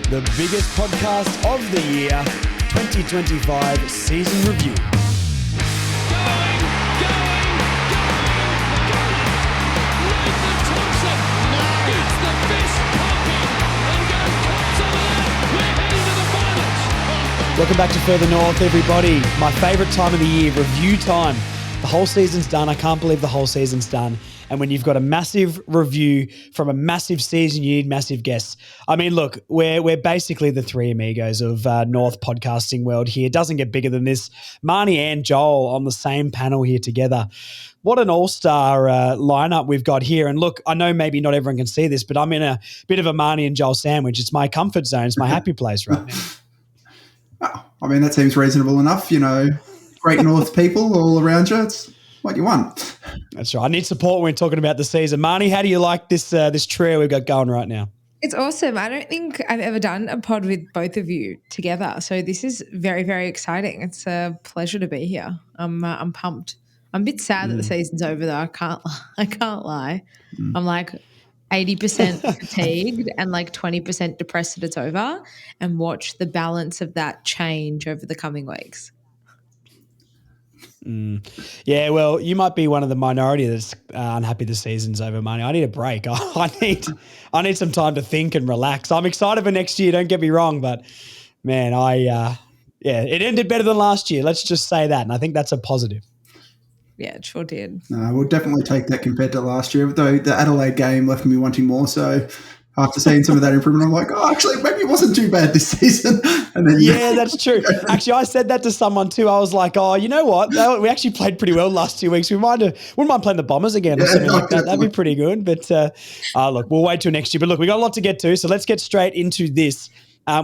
the biggest podcast of the year, 2025 season review. Welcome back to Further North, everybody. My favourite time of the year, review time. The whole season's done. I can't believe the whole season's done. And when you've got a massive review from a massive season, you need massive guests. I mean, look, we're basically the three amigos of North podcasting world here. It doesn't get bigger than this. Marnie and Joel on the same panel here together. What an all-star lineup we've got here. And look, I know maybe not everyone can see this, but I'm in a bit of a Marnie and Joel sandwich. It's my comfort zone. It's my happy place right now. Oh, I mean, that seems reasonable enough. You know, great North people all around you. It's what you want. That's right. I need support when we're talking about the season. Marnie, how do you like this this trio we've got going right now? It's awesome. I don't think I've ever done a pod with both of you together. So this is very, very exciting. It's a pleasure to be here. I'm pumped. I'm a bit sad that the season's over though. I can't lie. I'm like 80% fatigued and like 20% depressed that it's over, and watch the balance of that change over the coming weeks. Yeah, well, you might be one of the minority that's unhappy the season's over, Marnie. I need a break. I need some time to think and relax. I'm excited for next year, don't get me wrong, but man, it ended better than last year. Let's just say that, and I think that's a positive. Yeah, it sure did. We'll definitely take that compared to last year, though the Adelaide game left me wanting more. So after seeing some of that improvement, I'm like, oh, actually, maybe it wasn't too bad this season. And then yeah, that's true. Actually, I said that to someone too. I was like, oh, you know what? We actually played pretty well the last 2 weeks. Wouldn't mind playing the Bombers again or something like that. That'd be pretty good. But look, we'll wait till next year. But look, we got a lot to get to, so let's get straight into this.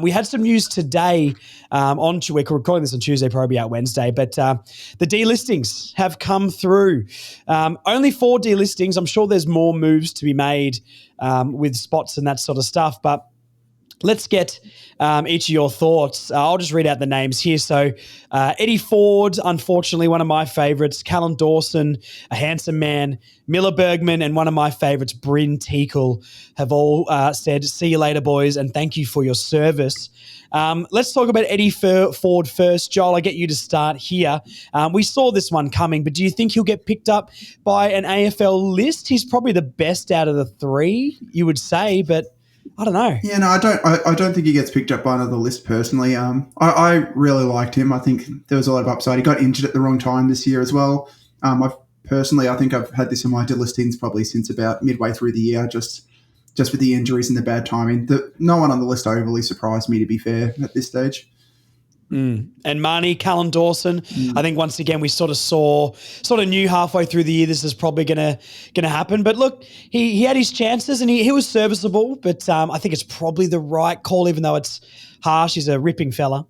We had some news today we're recording this on Tuesday, probably out Wednesday, but the delistings have come through. Only 4 delistings. I'm sure there's more moves to be made with spots and that sort of stuff, but let's get each of your thoughts. I'll just read out the names here. So Eddie Ford, unfortunately, one of my favourites. Callum Dawson, a handsome man. Miller Bergman and one of my favourites, Bryn Teakle, have all said, see you later, boys, and thank you for your service. Let's talk about Eddie Ford first. Joel, I get you to start here. We saw this one coming, but do you think he'll get picked up by an AFL list? He's probably the best out of the 3, you would say, but I don't know. Yeah, no, I don't think he gets picked up by another list personally. I really liked him. I think there was a lot of upside. He got injured at the wrong time this year as well. I think I've had this in my delistings probably since about midway through the year, just with the injuries and the bad timing. No one on the list overly surprised me, to be fair, at this stage. And Marnie, Callum Dawson, I think once again we sort of knew halfway through the year this is probably gonna happen. But look, he had his chances and he was serviceable, but I think it's probably the right call, even though it's harsh. He's a ripping fella.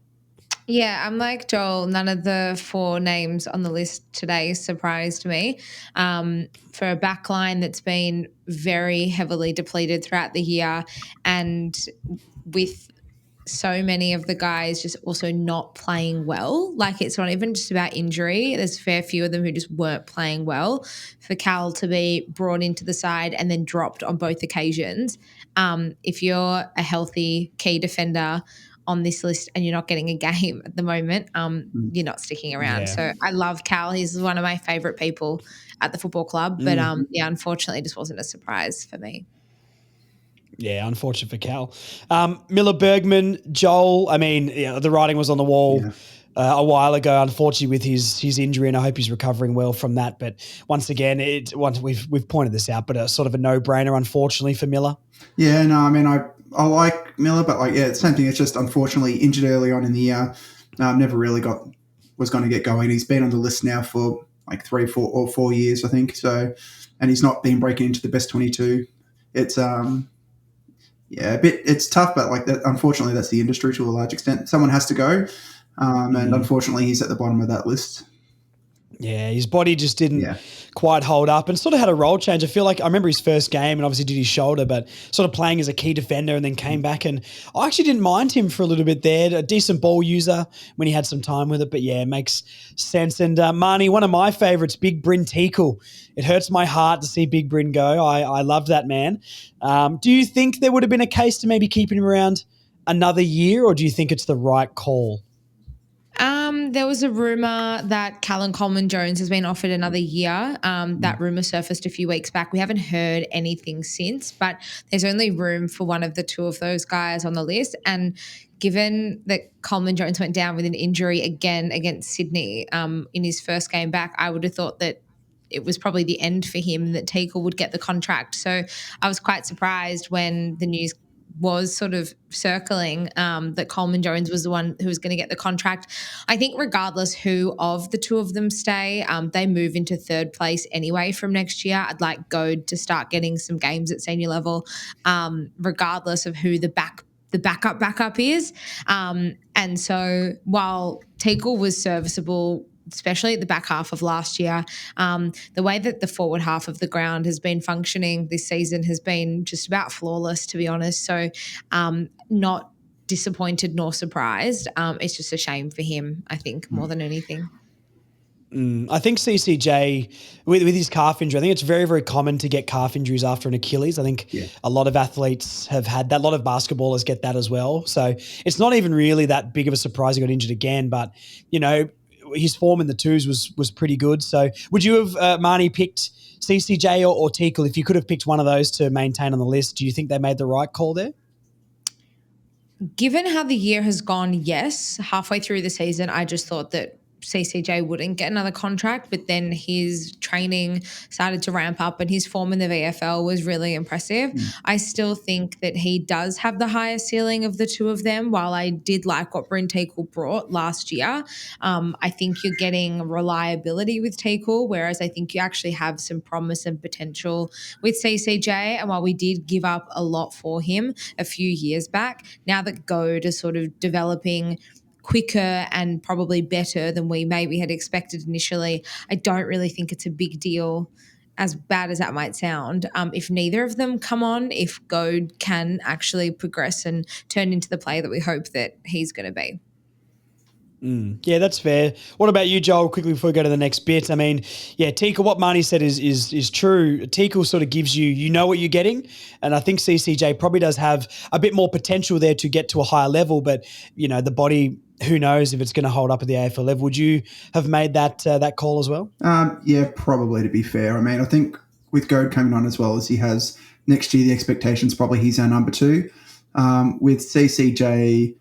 Yeah, I'm like Joel. None of the 4 names on the list today surprised me. For a backline that's been very heavily depleted throughout the year, and with so many of the guys just also not playing well. Like, it's not even just about injury. There's a fair few of them who just weren't playing well. For Cal to be brought into the side and then dropped on both occasions, if you're a healthy key defender on this list and you're not getting a game at the moment, you're not sticking around. Yeah. So I love Cal. He's one of my favourite people at the football club. But, unfortunately, it just wasn't a surprise for me. Yeah, unfortunate for Cal. Miller Bergman, Joel, I mean, the writing was on the wall a while ago, unfortunately, with his injury, and I hope he's recovering well from that. But once again, we've pointed this out, but sort of a no-brainer, unfortunately, for Miller. Yeah, no, I mean, I like Miller, but same thing. It's just unfortunately injured early on in the year. Never really was going to get going. He's been on the list now for like 3, 4 or 4 years, I think. So, and he's not been breaking into the best 22. It's it's tough, but unfortunately, that's the industry to a large extent. Someone has to go, and unfortunately, he's at the bottom of that list. Yeah, his body just didn't quite hold up and sort of had a role change. I feel like I remember his first game and obviously did his shoulder, but sort of playing as a key defender and then came back, and I actually didn't mind him for a little bit there. A decent ball user when he had some time with it, but yeah, it makes sense. And Marnie, one of my favourites, Big Bryn Teakle. It hurts my heart to see Big Bryn go. I loved that man. Do you think there would have been a case to maybe keeping him around another year, or do you think it's the right call? There was a rumor that Callum Coleman-Jones has been offered another year. That rumor surfaced a few weeks back. We haven't heard anything since, but there's only room for one of the two of those guys on the list. And given that Coleman-Jones went down with an injury again against Sydney in his first game back, I would have thought that it was probably the end for him, that Teakle would get the contract. So I was quite surprised when the news was sort of circling that Coleman-Jones was the one who was going to get the contract. I think regardless who of the two of them stay, they move into third place anyway from next year. I'd like Goad to start getting some games at senior level, regardless of who the backup is. And so while Teakle was serviceable, especially at the back half of last year, the way that the forward half of the ground has been functioning this season has been just about flawless, to be honest. So not disappointed nor surprised. It's just a shame for him, I think, more than anything. I think CCJ, with his calf injury, I think it's very, very common to get calf injuries after an Achilles. I think a lot of athletes have had that. A lot of basketballers get that as well. So it's not even really that big of a surprise he got injured again. But, you know, his form in the twos was pretty good. So would you have, Marnie, picked CCJ or Teakle? If you could have picked one of those to maintain on the list, do you think they made the right call there? Given how the year has gone, yes. Halfway through the season, I just thought that CCJ wouldn't get another contract, but then his training started to ramp up and his form in the VFL was really impressive. I still think that he does have the highest ceiling of the two of them. While I did like what Bryn Teakle brought last year, I think you're getting reliability with Teakle, whereas I think you actually have some promise and potential with CCJ. And while we did give up a lot for him a few years back, now that Goad is sort of developing quicker and probably better than we maybe had expected initially, I don't really think it's a big deal, as bad as that might sound. If neither of them come on, if Goad can actually progress and turn into the player that we hope that he's going to be. Yeah, that's fair. What about you, Joel, quickly before we go to the next bit? I mean, yeah, Teakle, what Marnie said is true. Teakle sort of gives you know what you're getting, and I think CCJ probably does have a bit more potential there to get to a higher level, but, you know, the body, who knows if it's going to hold up at the AFL level. Would you have made that call as well? Yeah, probably, to be fair. I mean, I think with Goad coming on as well as he has next year, the expectation's probably he's our number two. With CCJ,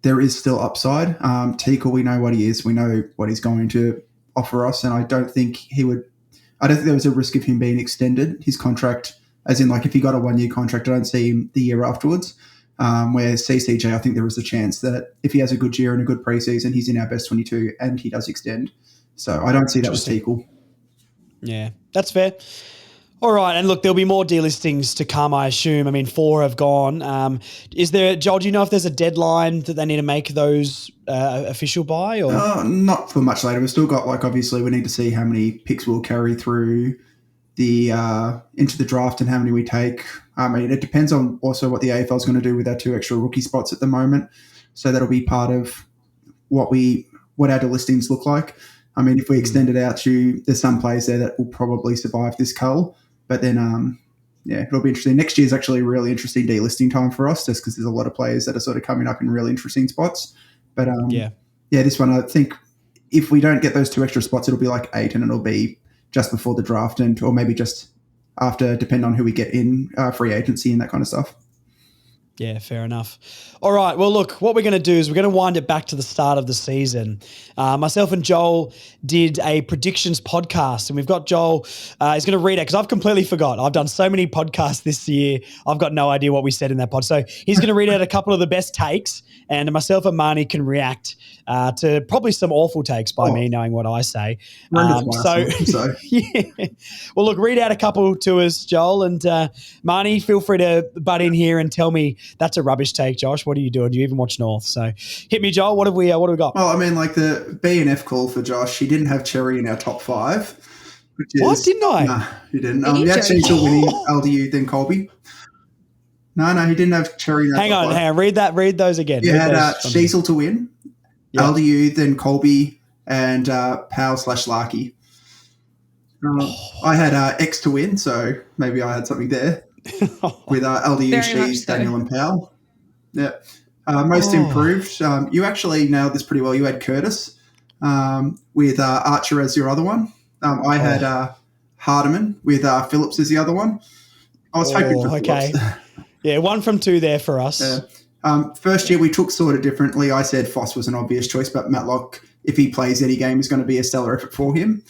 there is still upside. Teakle, we know what he is. We know what he's going to offer us, and I don't think there was a risk of him being extended, his contract, as in, like, if he got a 1 year contract, I don't see him the year afterwards. Where CCJ, I think there is a chance that if he has a good year and a good preseason, he's in our best 22 and he does extend. So I don't see that with Teakle. Yeah, that's fair. All right, and look, there'll be more delistings to come, I assume. I mean, 4 have gone. Is there, Joel, do you know if there's a deadline that they need to make those official by? Or not for much later. We've still got, like, obviously we need to see how many picks we'll carry through the into the draft and how many we take. I mean, it depends on also what the AFL is going to do with our 2 extra rookie spots at the moment. So that'll be part of what our delistings look like. I mean, if we extend it out to, there's some players there that will probably survive this cull. But then, it'll be interesting. Next year's actually a really interesting delisting time for us, just because there's a lot of players that are sort of coming up in really interesting spots. But this one, I think if we don't get those 2 extra spots, it'll be like 8, and it'll be just before the draft, or maybe just after, depending on who we get in free agency and that kind of stuff. Yeah, fair enough. All right. Well, look, what we're going to do is we're going to wind it back to the start of the season. Myself and Joel did a predictions podcast, and we've got Joel. He's going to read it because I've completely forgot. I've done so many podcasts this year. I've got no idea what we said in that pod. So he's going to read out a couple of the best takes, and myself and Marnie can react to probably some awful takes by me knowing what I say. Yeah. Well, look, read out a couple to us, Joel, and Marnie, feel free to butt in here and tell me that's a rubbish take, Josh. What are you doing? Do you even watch North? So hit me, Joel. What have we got? Well, I mean, like the B and F call for Josh, he didn't have Cherry in our top 5. What? Didn't I? No, he didn't. He had Cecil winning LDU, then Colby. No, he didn't have Cherry in our top 5. Hang on. Read those again. You had Cecil to win, LDU, then Colby, and Powell/Larky. I had X to win, so maybe I had something there with LDU, Shees, Daniel, and Powell. Yeah. Most improved. You actually nailed this pretty well. You had Curtis with Archer as your other one. I had Hardiman with Phillips as the other one. I was hoping for Phillips. Yeah, 1 from 2 there for us. First year we took sort of differently. I said Foss was an obvious choice, but Matlock, if he plays any game, is going to be a stellar effort for him.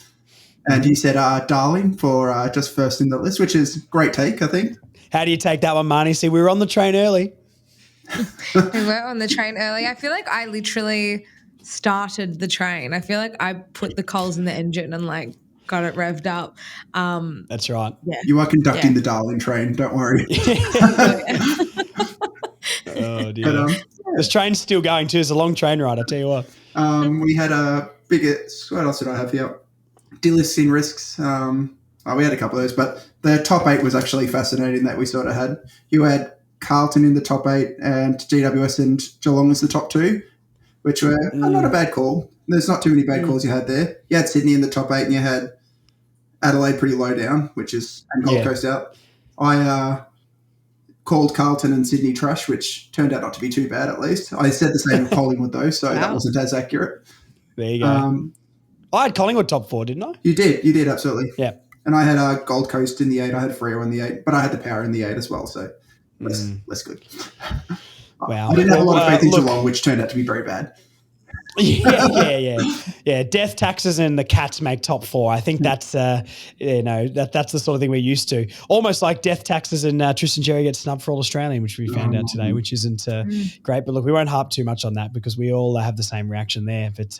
And he said Darling for just first in the list, which is a great take, I think. How do you take that one, Marnie? See, we were on the train early. We were on the train early. I feel like I literally started the train. I feel like I put the coals in the engine and like got it revved up. That's right. Yeah. You are conducting the Darling train. Don't worry. Oh, dear. But, this train's still going too. It's a long train ride, I tell you what. We had a bigger – what else did I have here? DELIST in risks. We had a couple of those, but the top 8 was actually fascinating that we sort of had. You had Carlton in the top 8 and GWS and Geelong as the top 2, which were not a bad call. There's not too many bad calls you had there. You had Sydney in the top 8 and you had Adelaide pretty low down, and Gold Coast out. I called Carlton and Sydney trash, which turned out not to be too bad at least. I said the same with Collingwood though, so that wasn't as accurate. There you go. I had Collingwood top 4, didn't I? You did, absolutely. Yeah. And I had Gold Coast in the 8. I had Freo in the 8, but I had the Power in the 8 as well, so less good. Wow. I didn't have a lot of faith in Geelong, which turned out to be very bad. Yeah. Death, taxes, and the Cats make top 4. I think that's that's the sort of thing we're used to. Almost like death, taxes, and Tristan Jerry gets snubbed for All Australian, which we found out today, which isn't great. But look, we won't harp too much on that because we all have the same reaction there. But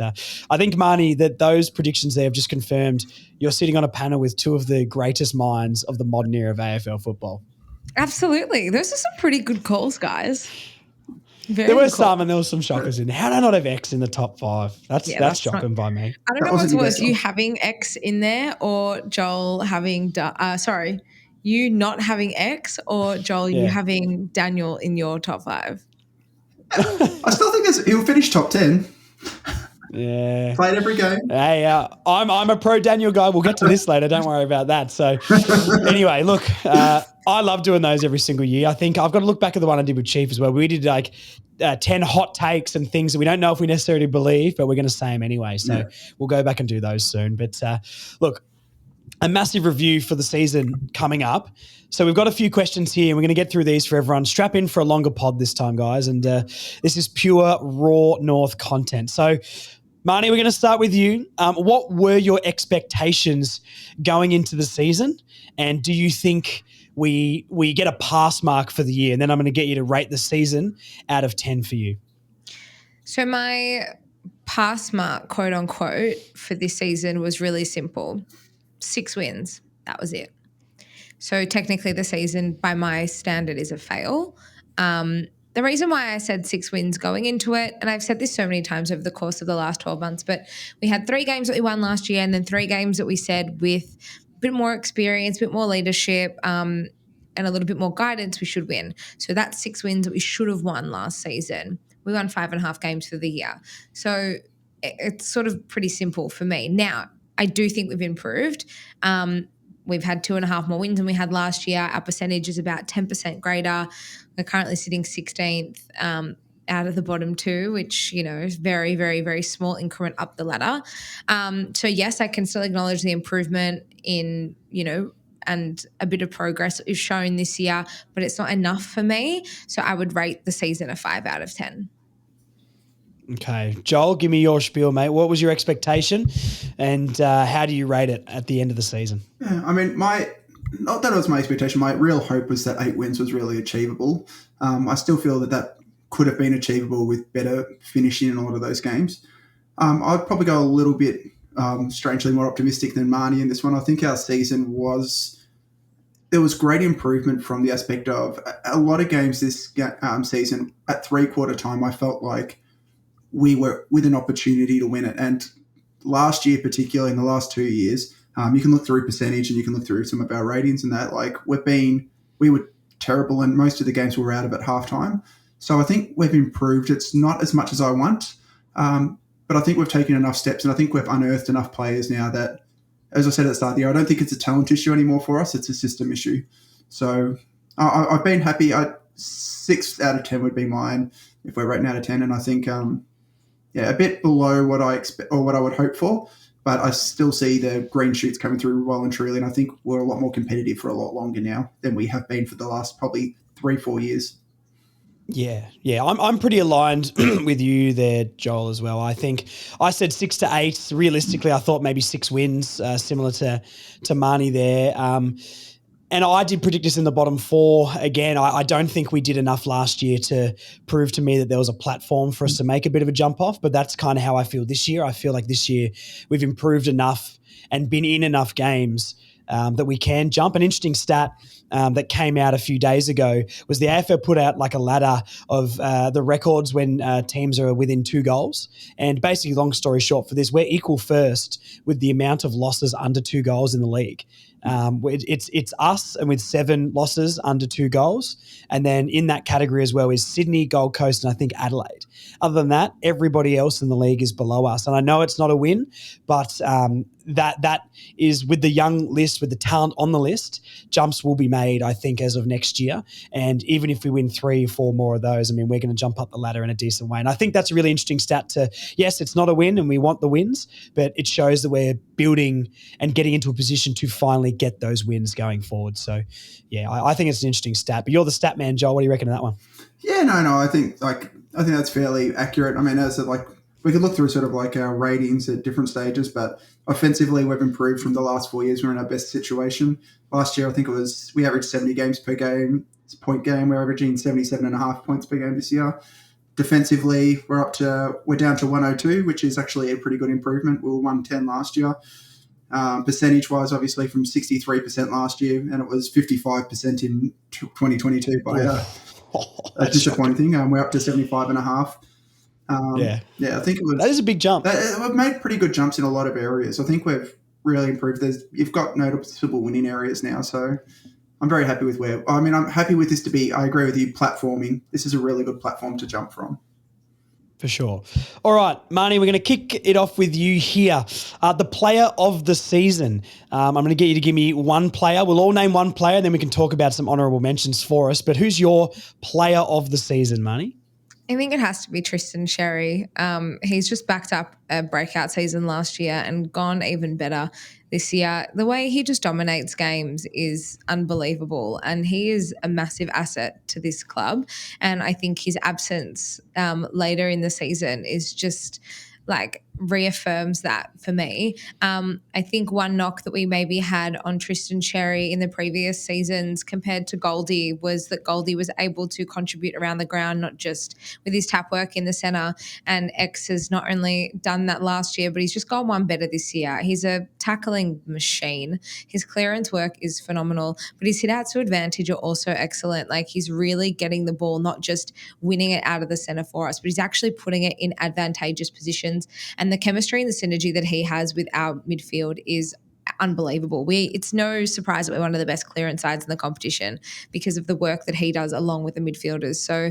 I think, Marnie, that those predictions there have just confirmed you're sitting on a panel with 2 of the greatest minds of the modern era of AFL football. Absolutely. Those are some pretty good calls, guys. There were some, and there were some shockers in there. How did I not have X in the top 5? That's shocking by me. I don't know what's worse, you having X in there or Joel having you not having X or Joel you having Daniel in your top 5. I still think he'll finish top 10. Yeah. Played every game. Hey, I'm a pro Daniel guy. We'll get to this later. Don't worry about that. So anyway, look, I love doing those every single year. I think I've got to look back at the one I did with Chief as well. We did like 10 hot takes and things that we don't know if we necessarily believe, but we're going to say them anyway. So we'll go back and do those soon. But look, a massive review for the season coming up. So we've got a few questions here, and we're going to get through these for everyone. Strap in for a longer pod this time, guys. And this is pure raw North content. So Marnie, we're going to start with you. What were your expectations going into the season? And do you think we get a pass mark for the year? And then I'm going to get you to rate the season out of 10 for you. So my pass mark, quote unquote, for this season was really simple. 6 wins. That was it. So technically the season by my standard is a fail. The reason why I said 6 wins going into it, and I've said this so many times over the course of the last 12 months, but we had 3 games that we won last year and then 3 games that we said with a bit more experience, a bit more leadership, and a little bit more guidance, we should win. So that's 6 wins that we should have won last season. We won 5.5 games for the year. So it's sort of pretty simple for me. Now, I do think we've improved. We've had 2.5 more wins than we had last year. Our percentage is about 10% greater. We're currently sitting 16th out of the bottom 2, which, is very, very, very small increment up the ladder. So, yes, I can still acknowledge the improvement in, and a bit of progress is shown this year, but it's not enough for me. So I would rate the season a 5 out of 10. Okay. Joel, give me your spiel, mate. What was your expectation and how do you rate it at the end of the season? Yeah, I mean, not that it was my expectation. My real hope was that 8 wins was really achievable. I still feel that could have been achievable with better finishing in all of those games. I'd probably go a little bit strangely more optimistic than Marnie in this one. I think our season there was great improvement from the aspect of a lot of games this season at 3/4 time. I felt like we were with an opportunity to win it. And last year, particularly in the last 2 years, you can look through percentage and you can look through some of our ratings and that. Like we were terrible and most of the games were out of at halftime. So I think we've improved. It's not as much as I want, but I think we've taken enough steps and I think we've unearthed enough players now that, as I said at the start of the year, I don't think it's a talent issue anymore for us. It's a system issue. So I've been happy. 6 out of 10 would be mine if we're rating out of 10. And I think, a bit below what I expect or what I would hope for. But I still see the green shoots coming through well and truly. And I think we're a lot more competitive for a lot longer now than we have been for the last probably 3-4 years. Yeah. I'm pretty aligned with you there, Joel, as well. I think I said 6 to 8. Realistically, I thought maybe 6 wins, similar to Marnie there. And I did predict this in the bottom 4. Again, I don't think we did enough last year to prove to me that there was a platform for us to make a bit of a jump off, but that's kind of how I feel this year. I feel like this year we've improved enough and been in enough games that we can jump. An interesting stat that came out a few days ago was the AFL put out like a ladder of the records when teams are within 2 goals. And basically, long story short for this, we're equal first with the amount of losses under 2 goals in the league. It's us, and with 7 losses under 2 goals. And then in that category as well is Sydney, Gold Coast, and I think Adelaide. Other than that, everybody else in the league is below us. And I know it's not a win, but that is with the young list, with the talent on the list, jumps will be made, I think, as of next year. And even if we win 3 or 4 more of those, I mean, we're going to jump up the ladder in a decent way. And I think that's a really interesting stat to, yes, it's not a win and we want the wins, but it shows that we're building and getting into a position to finally get those wins going forward. So, yeah, I think it's an interesting stat. But you're the stat man, Joel. What do you reckon of that one? Yeah, no, I think that's fairly accurate. I mean, as like we could look through sort of like our ratings at different stages, but offensively we've improved from the last 4 years. We're in our best situation. Last year, I think we averaged 70 games per game. It's a point game. We're averaging 77.5 points per game this year. Defensively, we're down to 102, which is actually a pretty good improvement. We were 110 last year. Percentage-wise, obviously from 63% last year, and it was 55% in 2022 by a disappointing thing. We're up to 75.5. I think it was. That is a big jump. We've made pretty good jumps in a lot of areas. I think we've really improved. You've got noticeable winning areas now, so I'm very happy with I'm happy with this to be. I agree with you. Platforming. This is a really good platform to jump from. For sure. All right, Marnie, we're going to kick it off with you here. The player of the season. I'm going to get you to give me one player. We'll all name one player, and then we can talk about some honourable mentions for us. But who's your player of the season, Marnie? I think it has to be Tristan Sherry. He's just backed up a breakout season last year and gone even better this year. The way he just dominates games is unbelievable, and he is a massive asset to this club. And I think his absence later in the season is just like reaffirms that for me. I think one knock that we maybe had on Tristan Sherry in the previous seasons compared to Goldie was that Goldie was able to contribute around the ground, not just with his tap work in the centre. And X has not only done that last year, but he's just gone one better this year. He's a tackling machine. His clearance work is phenomenal, but his hit outs to advantage are also excellent. Like, he's really getting the ball, not just winning it out of the centre for us, but he's actually putting it in advantageous positions. And the chemistry and the synergy that he has with our midfield is unbelievable. It's no surprise that we're one of the best clearance sides in the competition because of the work that he does along with the midfielders. So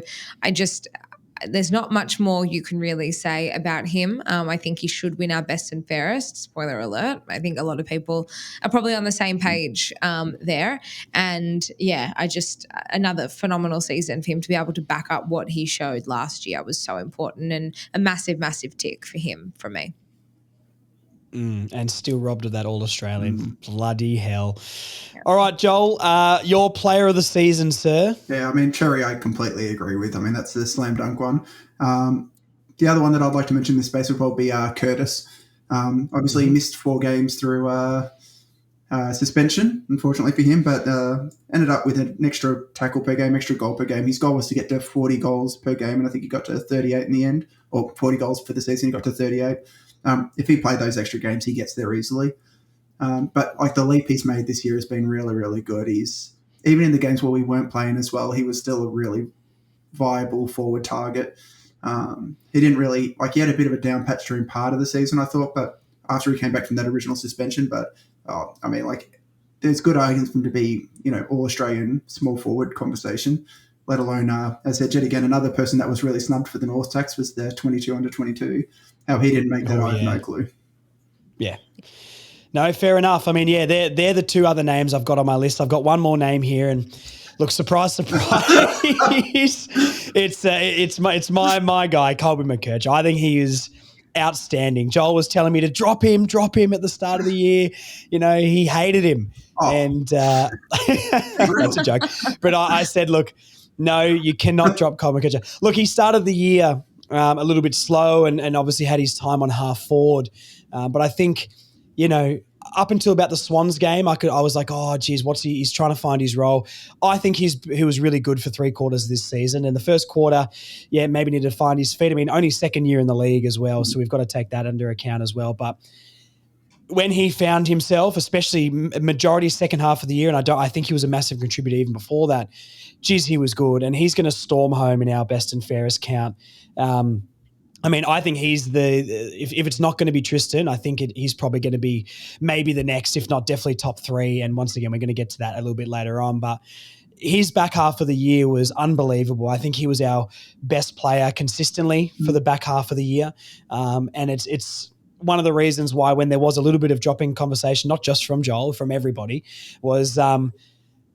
there's not much more you can really say about him. I think he should win our best and fairest. Spoiler alert. I think a lot of people are probably on the same page there. And yeah, another phenomenal season for him to be able to back up what he showed last year was so important, and a massive, massive tick for him from me. And still robbed of that All-Australian. Bloody hell. All right, Joel, your player of the season, sir. Yeah, I mean, Cherry I completely agree with. I mean, that's the slam dunk one. The other one that I'd like to mention in this space would probably be Curtis. Obviously, he missed 4 games through suspension, unfortunately for him, but ended up with an extra tackle per game, extra goal per game. His goal was to get to 40 goals per game, and I think he got to 38 in the end, or 40 goals for the season. He got to 38. If he played those extra games, he gets there easily. But like the leap he's made this year has been really, really good. Even in the games where we weren't playing as well, he was still a really viable forward target. He didn't really he had a bit of a down patch during part of the season, I thought, but after he came back from that original suspension. But there's good arguments for him to be, All-Australian small forward conversation. Let alone, as I said, yet again, another person that was really snubbed for the North tax was the 22 under 22. How he didn't make that, I have no clue. Yeah. No, fair enough. I mean, yeah, they're the 2 other names I've got on my list. I've got one more name here, and Look, surprise, surprise. It's my guy, Colby McKercher. I think he is outstanding. Joel was telling me to drop him at the start of the year. He hated him. Oh. And that's a joke. But I said, look, no, you cannot drop Colby McKercher. Look, he started the year a little bit slow and obviously had his time on half forward. But I think, up until about the Swans game, I was like, oh, geez, he's trying to find his role. I think he was really good for 3 quarters of this season. In the first quarter, maybe needed to find his feet. I mean, only second year in the league as well, so we've got to take that under account as well. But when he found himself, especially majority second half of the year, and I think he was a massive contributor even before that, geez, he was good. And he's going to storm home in our best and fairest count. I think he's if it's not going to be Tristan, I think he's probably going to be maybe the next, if not definitely top 3. And once again, we're going to get to that a little bit later on. But his back half of the year was unbelievable. I think he was our best player consistently for the back half of the year. And it's one of the reasons why when there was a little bit of dropping conversation, not just from Joel, from everybody, was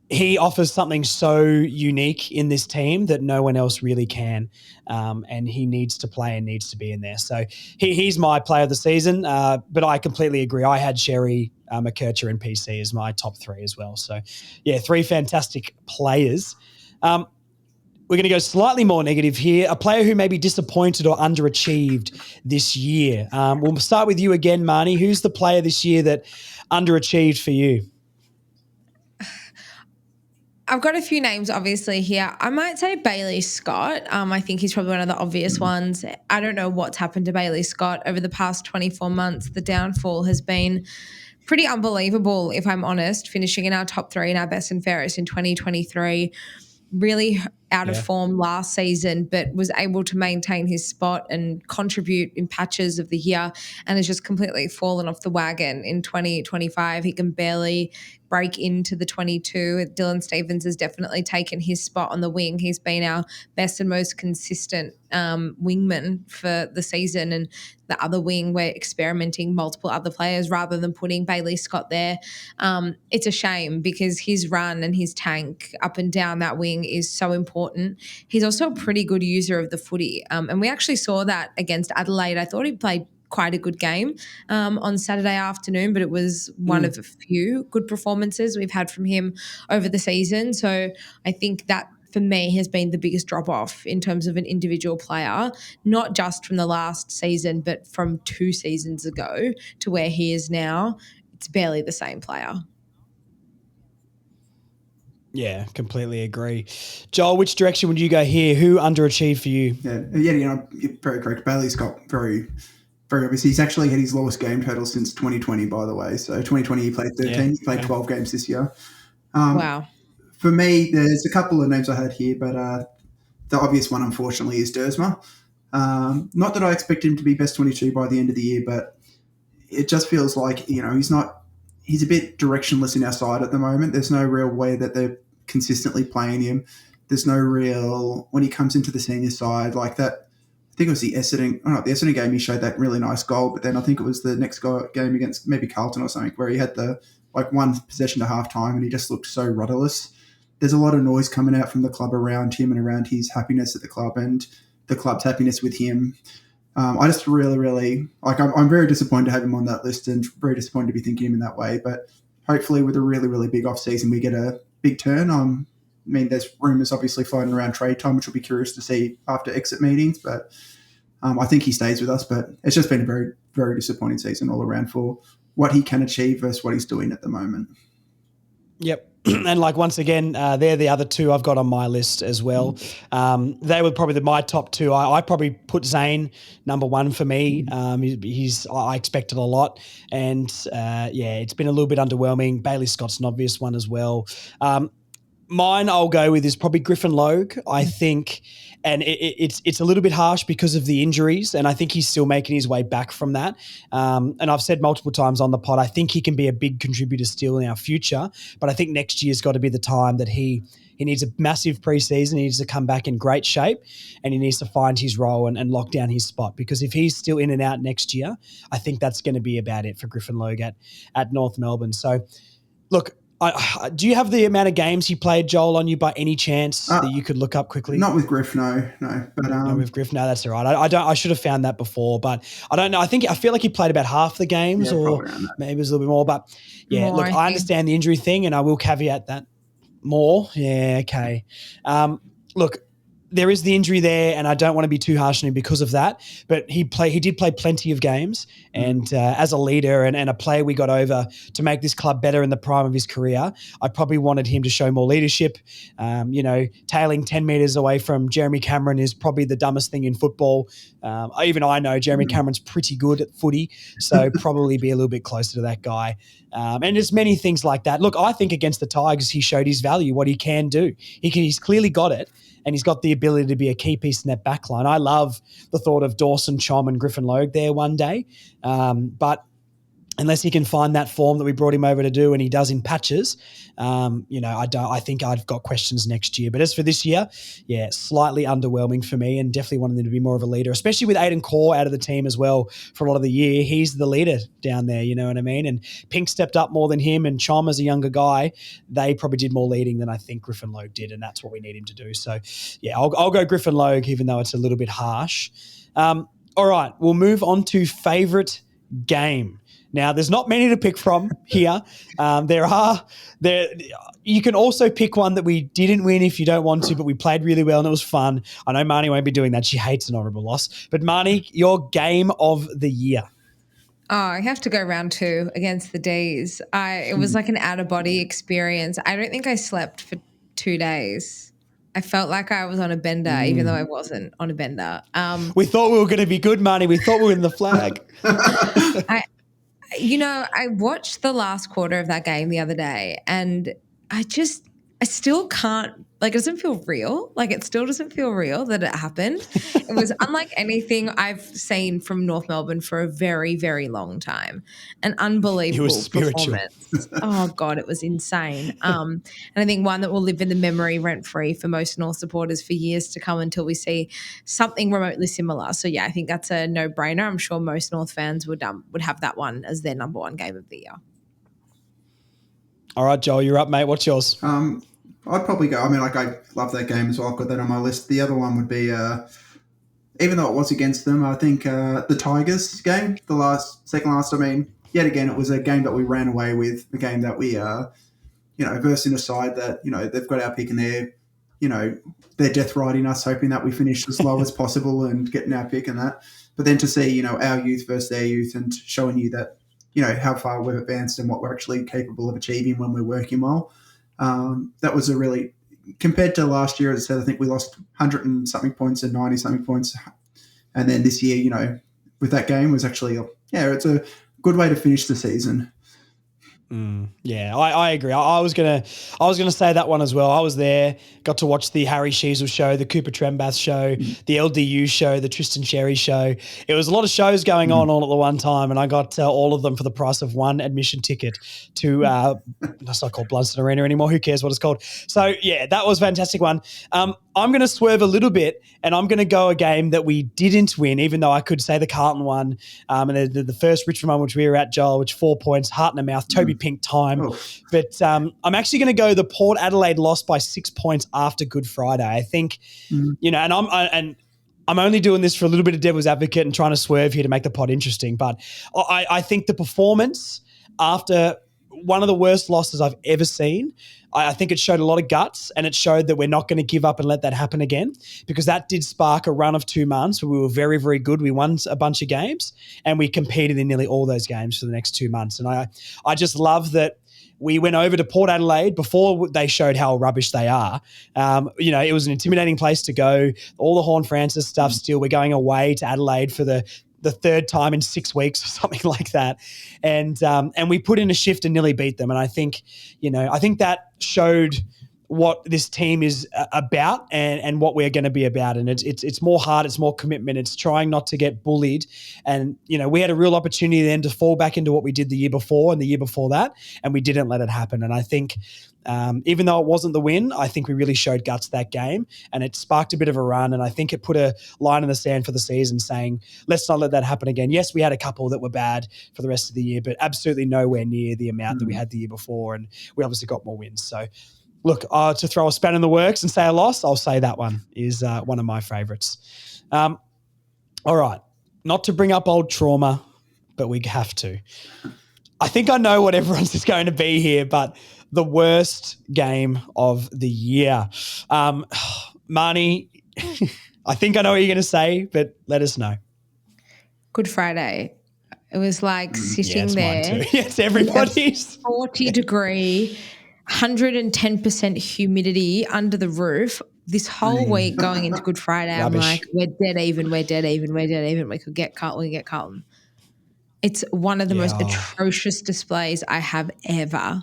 he offers something so unique in this team that no one else really can. And he needs to play and needs to be in there. So he's my player of the season. But I completely agree. I had Sherry, McKercher and PC as my top 3 as well. So, 3 fantastic players. We're going to go slightly more negative here. A player who may be disappointed or underachieved this year. We'll start with you again, Marnie. Who's the player this year that underachieved for you? I've got a few names obviously here. I might say Bailey Scott. I think he's probably one of the obvious ones. I don't know what's happened to Bailey Scott over the past 24 months. The downfall has been pretty unbelievable, if I'm honest, finishing in our top 3 in our best and fairest in 2023. Really out of form last season, but was able to maintain his spot and contribute in patches of the year, and has just completely fallen off the wagon in 2025. He can barely break into the 22. Dylan Stephens has definitely taken his spot on the wing. He's been our best and most consistent wingman for the season, and the other wing we're experimenting multiple other players rather than putting Bailey Scott there. It's a shame because his run and his tank up and down that wing is so important. He's also a pretty good user of the footy, and we actually saw that against Adelaide. I thought he played quite a good game on Saturday afternoon, but it was one of a few good performances we've had from him over the season. So I think that for me has been the biggest drop-off in terms of an individual player, not just from the last season, but from 2 seasons ago to where he is now. It's barely the same player. Yeah, completely agree. Joel, which direction would you go here? Who underachieved for you? You're very correct. Bailey Scott, very, very obvious. He's actually had his lowest game total since 2020, by the way. So 2020 he played 13. He played 12 games this year. Wow. For me, there's a couple of names I had here, but the obvious one, unfortunately, is Dersma. Not that I expect him to be best 22 by the end of the year, but it just feels like, he's a bit directionless in our side at the moment. There's no real way that they're consistently playing him. There's no real, when he comes into the senior side like that, I think it was the Essendon game, he showed that really nice goal, but then I think it was the next game against maybe Carlton or something where he had the one possession to halftime and he just looked so rudderless. There's a lot of noise coming out from the club around him and around his happiness at the club and the club's happiness with him. I just really, really I'm very disappointed to have him on that list and very disappointed to be thinking him in that way. But hopefully, with a really, really big off season, we get a big turn. There's rumours obviously floating around trade time, which will be curious to see after exit meetings. But I think he stays with us. But it's just been a very, very disappointing season all around for what he can achieve versus what he's doing at the moment. Yep. And once again, they're the other 2 I've got on my list as well. They were probably my top 2. I probably put Zane number 1 for me. I expected a lot, and it's been a little bit underwhelming. Bailey Scott's an obvious one as well. Mine I'll go with is probably Griffin Logue. I think, and it's a little bit harsh because of the injuries, and I think he's still making his way back from that. And I've said multiple times on the pod, I think he can be a big contributor still in our future, but I think next year's got to be the time that he needs a massive preseason. He needs to come back in great shape, and he needs to find his role and lock down his spot, because if he's still in and out next year, I think that's going to be about it for Griffin Logue at North Melbourne. So, look, Do you have the amount of games he played, Joel, on you by any chance that you could look up quickly? Not with Griff, no. But no, with Griff, no, that's all right. I don't. I should have found that before, but I don't know. I feel like he played about half the games, or maybe it was a little bit more. But yeah, More, look, I understand the injury thing, and I will caveat that more. Yeah, okay. Look, there is the injury there, and I don't want to be too harsh on him because of that. But he did play plenty of games, and as a leader and a player we got over to make this club better in the prime of his career, I probably wanted him to show more leadership. Tailing 10 metres away from Jeremy Cameron is probably the dumbest thing in football. Even I know Jeremy Cameron's pretty good at footy, so probably be a little bit closer to that guy. And there's many things like that. Look, I think against the Tigers, he showed his value, what he can do. He's clearly got it. And he's got the ability to be a key piece in that back line. I love the thought of Dawson, Chom and Griffin Logue there one day. But unless he can find that form that we brought him over to do and he does in patches, I think I've got questions next year. But as for this year, yeah, slightly underwhelming for me and definitely wanted him to be more of a leader, especially with Aiden Core out of the team as well for a lot of the year. He's the leader down there, you know what I mean? And Pink stepped up more than him, and Chom as a younger guy, they probably did more leading than I think Griffin Logue did, and that's what we need him to do. So, yeah, I'll go Griffin Logue, even though it's a little bit harsh. All right, we'll move on to favourite game. Now, there's not many to pick from here. You can also pick one that we didn't win if you don't want to, but we played really well and it was fun. I know Marnie won't be doing that. She hates an honourable loss. But Marnie, your game of the year. Oh, I have to go round 2 against the D's. It was like an out-of-body experience. I don't think I slept for 2 days. I felt like I was on a bender, even though I wasn't on a bender. We thought we were going to be good, Marnie. We thought we were in the flag. I watched the last quarter of that game the other day, and I still can't, it doesn't feel real. It still doesn't feel real that it happened. It was unlike anything I've seen from North Melbourne for a very, very long time. An unbelievable performance. Oh, God, it was insane. And I think one that will live in the memory rent-free for most North supporters for years to come until we see something remotely similar. So, yeah, I think that's a no-brainer. I'm sure most North fans would have that one as their number one game of the year. All right, Joel, you're up, mate. What's yours? I'd probably go. I love that game as well. I've got that on my list. The other one would be, even though it was against them, I think the Tigers game, second last. Yet again, it was a game that we ran away with, a game that we, versed in a side that, they've got our pick and they're death riding us, hoping that we finish as low as possible and getting our pick and that. But then to see, our youth versus their youth and showing you that, how far we've advanced and what we're actually capable of achieving when we're working well. That was a really, compared to last year, as I said, I think we lost 100 and something points and 90 something points. And then this year, with that game was actually, it's a good way to finish the season. Yeah, I agree. I was gonna say that one as well. I was there, got to watch the Harry Sheasel show, the Cooper Trembath show, the LDU show, the Tristan Sherry show. It was a lot of shows going on all at the one time, and I got all of them for the price of one admission ticket to that's not called Blunston Arena anymore. Who cares what it's called? So yeah, that was a fantastic one. I'm going to swerve a little bit, and I'm going to go a game that we didn't win, even though I could say the Carlton one, and the first Richmond one, which we were at, Joel, which 4 points, heart in the mouth, Toby Pink time. Oh. But I'm actually going to go the Port Adelaide loss by 6 points after Good Friday. I think, and I'm only doing this for a little bit of devil's advocate and trying to swerve here to make the pod interesting. But I think the performance after one of the worst losses I've ever seen, I think it showed a lot of guts, and it showed that we're not going to give up and let that happen again, because that did spark a run of 2 months where we were very, very good. We won a bunch of games and we competed in nearly all those games for the next 2 months. And I just love that we went over to Port Adelaide before they showed how rubbish they are. It was an intimidating place to go. All the Horn Francis stuff still. We're going away to Adelaide for the third time in 6 weeks or something like that. And we put in a shift and nearly beat them. And I think that showed what this team is about and what we're going to be about. And it's more heart, it's more commitment. It's trying not to get bullied. And, we had a real opportunity then to fall back into what we did the year before and the year before that, and we didn't let it happen. And I think even though it wasn't the win, I think we really showed guts that game, and it sparked a bit of a run. And I think it put a line in the sand for the season saying, let's not let that happen again. Yes, we had a couple that were bad for the rest of the year, but absolutely nowhere near the amount that we had the year before. And we obviously got more wins. So look, to throw a span in the works and say a loss, I'll say that one is one of my favourites. All right. Not to bring up old trauma, but we have to. I think I know what everyone's is going to be here, but the worst game of the year. Marnie, I think I know what you're going to say, but let us know. Good Friday. It was like sitting there. Mine too. Yes, everybody's. 40-degree, 110% humidity under the roof. This whole week going into Good Friday, I'm like, we're dead even. We could get Carlton. It's one of the most atrocious displays I have ever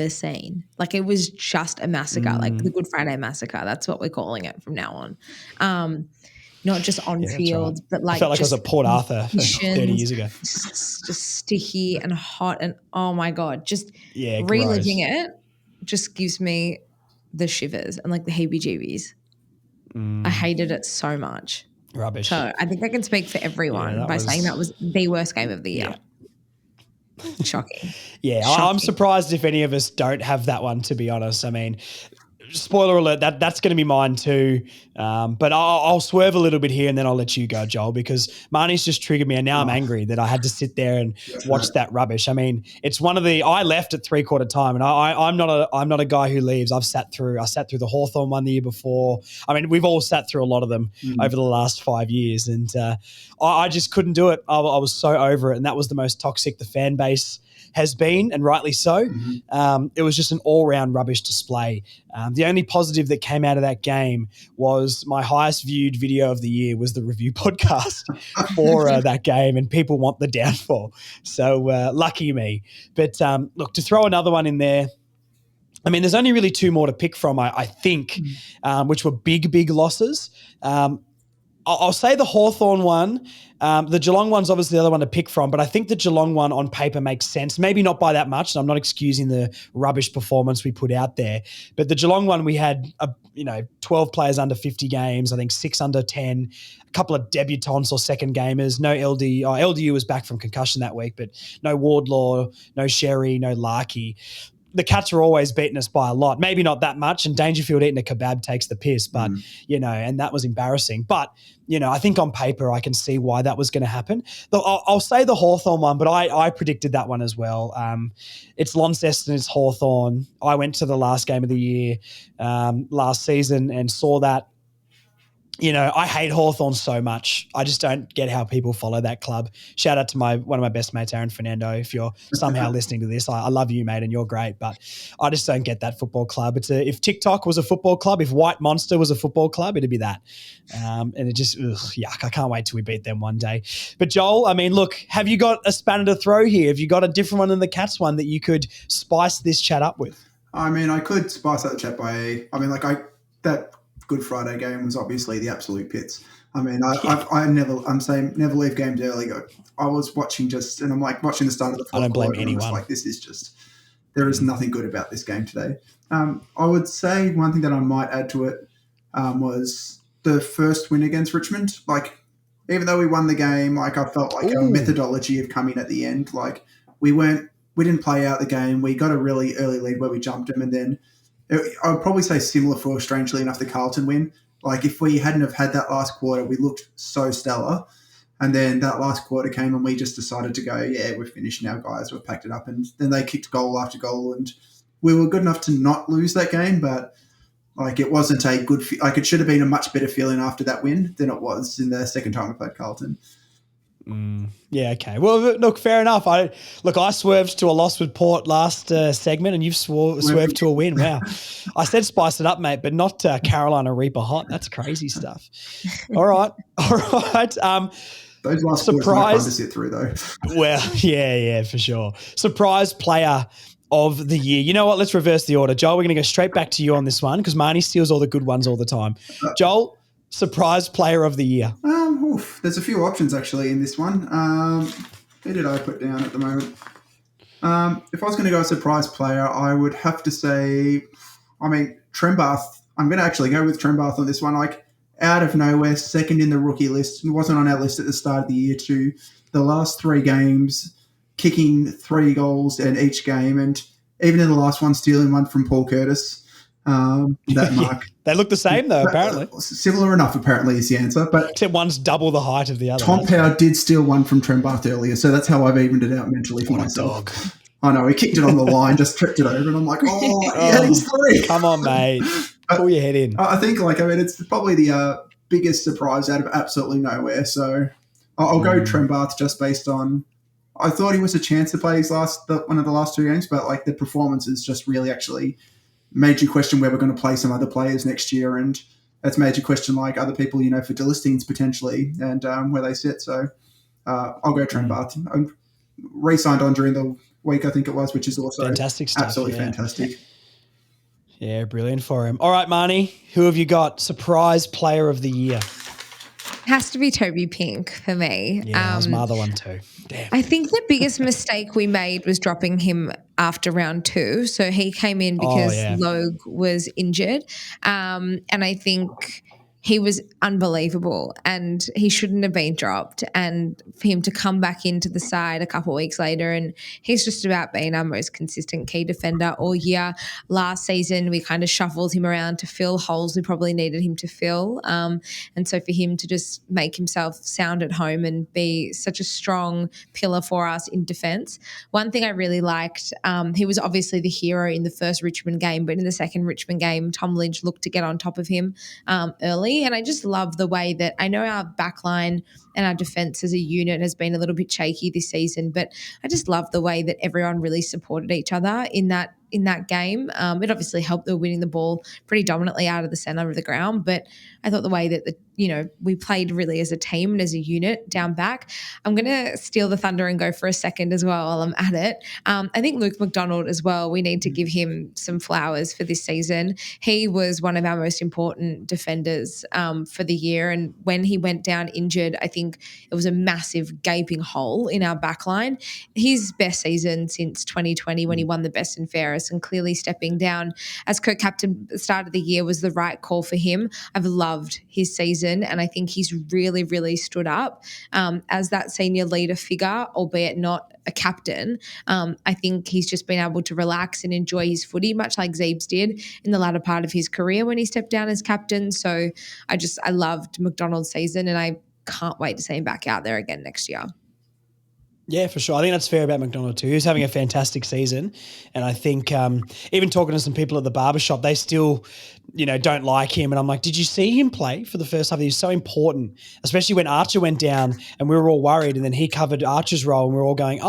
seen. Like, it was just a massacre, like the Good Friday massacre. That's what we're calling it from now on. Not just on field, but like, I felt like I was at Port Arthur 30 years ago. Just sticky and hot, and oh my God, just reliving gross. it just gives me the shivers and like the heebie-jeebies. I hated it so much. Rubbish. So I think I can speak for everyone by saying that was the worst game of the year. Shocking. I'm surprised if any of us don't have that one, to be honest. I mean, spoiler alert, that's going to be mine too. But I'll swerve a little bit here and then I'll let you go, Joel, because Marnie's just triggered me and now I'm angry that I had to sit there and watch that rubbish. I mean, it's I left at 3/4 time, and I'm not a guy who leaves. I sat through the Hawthorn one the year before. I mean, we've all sat through a lot of them over the last 5 years, and I just couldn't do it. I was so over it, and that was the most toxic the fan base has been, and rightly so. It was just an all-round rubbish display. The only positive that came out of that game was my highest viewed video of the year was the review podcast for that game, and people want the downfall. So lucky me. But look, to throw another one in there, I mean, there's only really two more to pick from, I think, which were big losses. I'll say the Hawthorn one. The Geelong one's obviously the other one to pick from, but I think the Geelong one on paper makes sense. Maybe not by that much, and I'm not excusing the rubbish performance we put out there. But the Geelong one, we had 12 players under 50 games, I think 6 under 10, a couple of debutants or second gamers, no LD. LDU was back from concussion that week, but no Wardlaw, no Sherry, no Larkey. The Cats are always beating us by a lot. Maybe not that much, and Dangerfield eating a kebab takes the piss, but, and that was embarrassing. But, I think on paper I can see why that was going to happen. I'll say the Hawthorn one, but I predicted that one as well. It's Launceston, it's Hawthorn. I went to the last game of the year last season and saw that. I hate Hawthorn so much. I just don't get how people follow that club. Shout out to one of my best mates, Aaron Fernando. If you're somehow listening to this, I love you, mate, and you're great. But I just don't get that football club. If TikTok was a football club, if White Monster was a football club, it'd be that. And it just, yuck, I can't wait till we beat them one day. But Joel, I mean, look, have you got a spanner to throw here? Have you got a different one than the Cats one that you could spice this chat up with? I mean, I could spice up the chat that Good Friday game was obviously the absolute pits. I mean, I'm saying never leave games early. I was watching and I'm like watching the start of the fourth. I don't blame quarter, anyone. Like, this is just, there is nothing good about this game today. I would say one thing that I might add to it was the first win against Richmond. Like, even though we won the game, like, I felt like our methodology of coming at the end, like, we didn't play out the game. We got a really early lead where we jumped them, and then I would probably say similar for, strangely enough, the Carlton win. Like, if we hadn't have had that last quarter, we looked so stellar. And then that last quarter came and we just decided to go, we're finished now, guys. We've packed it up. And then they kicked goal after goal. And we were good enough to not lose that game. But, like, it wasn't a good – like, it should have been a much better feeling after that win than it was in the second time we played Carlton. Yeah, okay. Well, look, fair enough. I swerved to a loss with Port last segment, and you've swerved to a win. Wow. I said spice it up, mate, but not Carolina Reaper hot. That's crazy stuff. All right. Those last surprise to sit through, though. Well, yeah, for sure. Surprise player of the year. You know what? Let's reverse the order. Joel, we're going to go straight back to you on this one because Marnie steals all the good ones all the time. Joel, surprise player of the year. There's a few options actually in this one. Who did I put down at the moment? If I was going to go a surprise player, I would have to say, Trembath. I'm going to actually go with Trembath on this one. Like, out of nowhere, second in the rookie list. It wasn't on our list at the start of the year too. The last 3 games, kicking 3 goals in each game, and even in the last one, stealing one from Paul Curtis. That mark. They look the same though, apparently. Similar enough, apparently, is the answer. But except one's double the height of the other. Tom Power did steal one from Trembath earlier, so that's how I've evened it out mentally for myself. Dog. I know, he kicked it on the line, just tripped it over, and I'm like, he's 3. Come on, mate. Pull your head in. I think, it's probably the biggest surprise out of absolutely nowhere. So I'll go Trembath just based on, I thought he was a chance to play one of the last 2 games, but the performances just really actually made you question where we're going to play some other players next year, and that's made you question other people, for delistings potentially and where they sit. So I'll go Trembath. Re-signed on during the week, I think it was, which is also fantastic stuff. Absolutely fantastic. Yeah, brilliant for him. All right, Marnie, who have you got? Surprise player of the year. Has to be Toby Pink for me. Yeah, that was my other one too. Damn. I think the biggest mistake we made was dropping him after round 2. So he came in because Logue was injured. And I think he was unbelievable and he shouldn't have been dropped. And for him to come back into the side a couple of weeks later, and he's just about being our most consistent key defender all year. Last season, we kind of shuffled him around to fill holes we probably needed him to fill. And so for him to just make himself sound at home and be such a strong pillar for us in defence. One thing I really liked, he was obviously the hero in the first Richmond game, but in the second Richmond game, Tom Lynch looked to get on top of him early. And I just love the way that I know our backline and our defence as a unit has been a little bit shaky this season, but I just love the way that everyone really supported each other in that game. It obviously helped they were winning the ball pretty dominantly out of the centre of the ground, but I thought the way that we played really as a team and as a unit down back. I'm going to steal the thunder and go for a second as well while I'm at it. I think Luke McDonald as well, we need to give him some flowers for this season. He was one of our most important defenders for the year, and when he went down injured, I think it was a massive gaping hole in our backline. His best season since 2020 when he won the best and fairest, and clearly stepping down as co-captain at the start of the year was the right call for him. I've loved his season, and I think he's really, really stood up as that senior leader figure, albeit not a captain. I think he's just been able to relax and enjoy his footy, much like Zeebs did in the latter part of his career when he stepped down as captain. So I loved McDonald's season, and I can't wait to see him back out there again next year. Yeah, for sure. I think that's fair about McDonald too. He's having a fantastic season. And I think even talking to some people at the barbershop, they still, don't like him. And I'm like, did you see him play for the first half? He was so important, especially when Archer went down and we were all worried. And then he covered Archer's role and we were all going,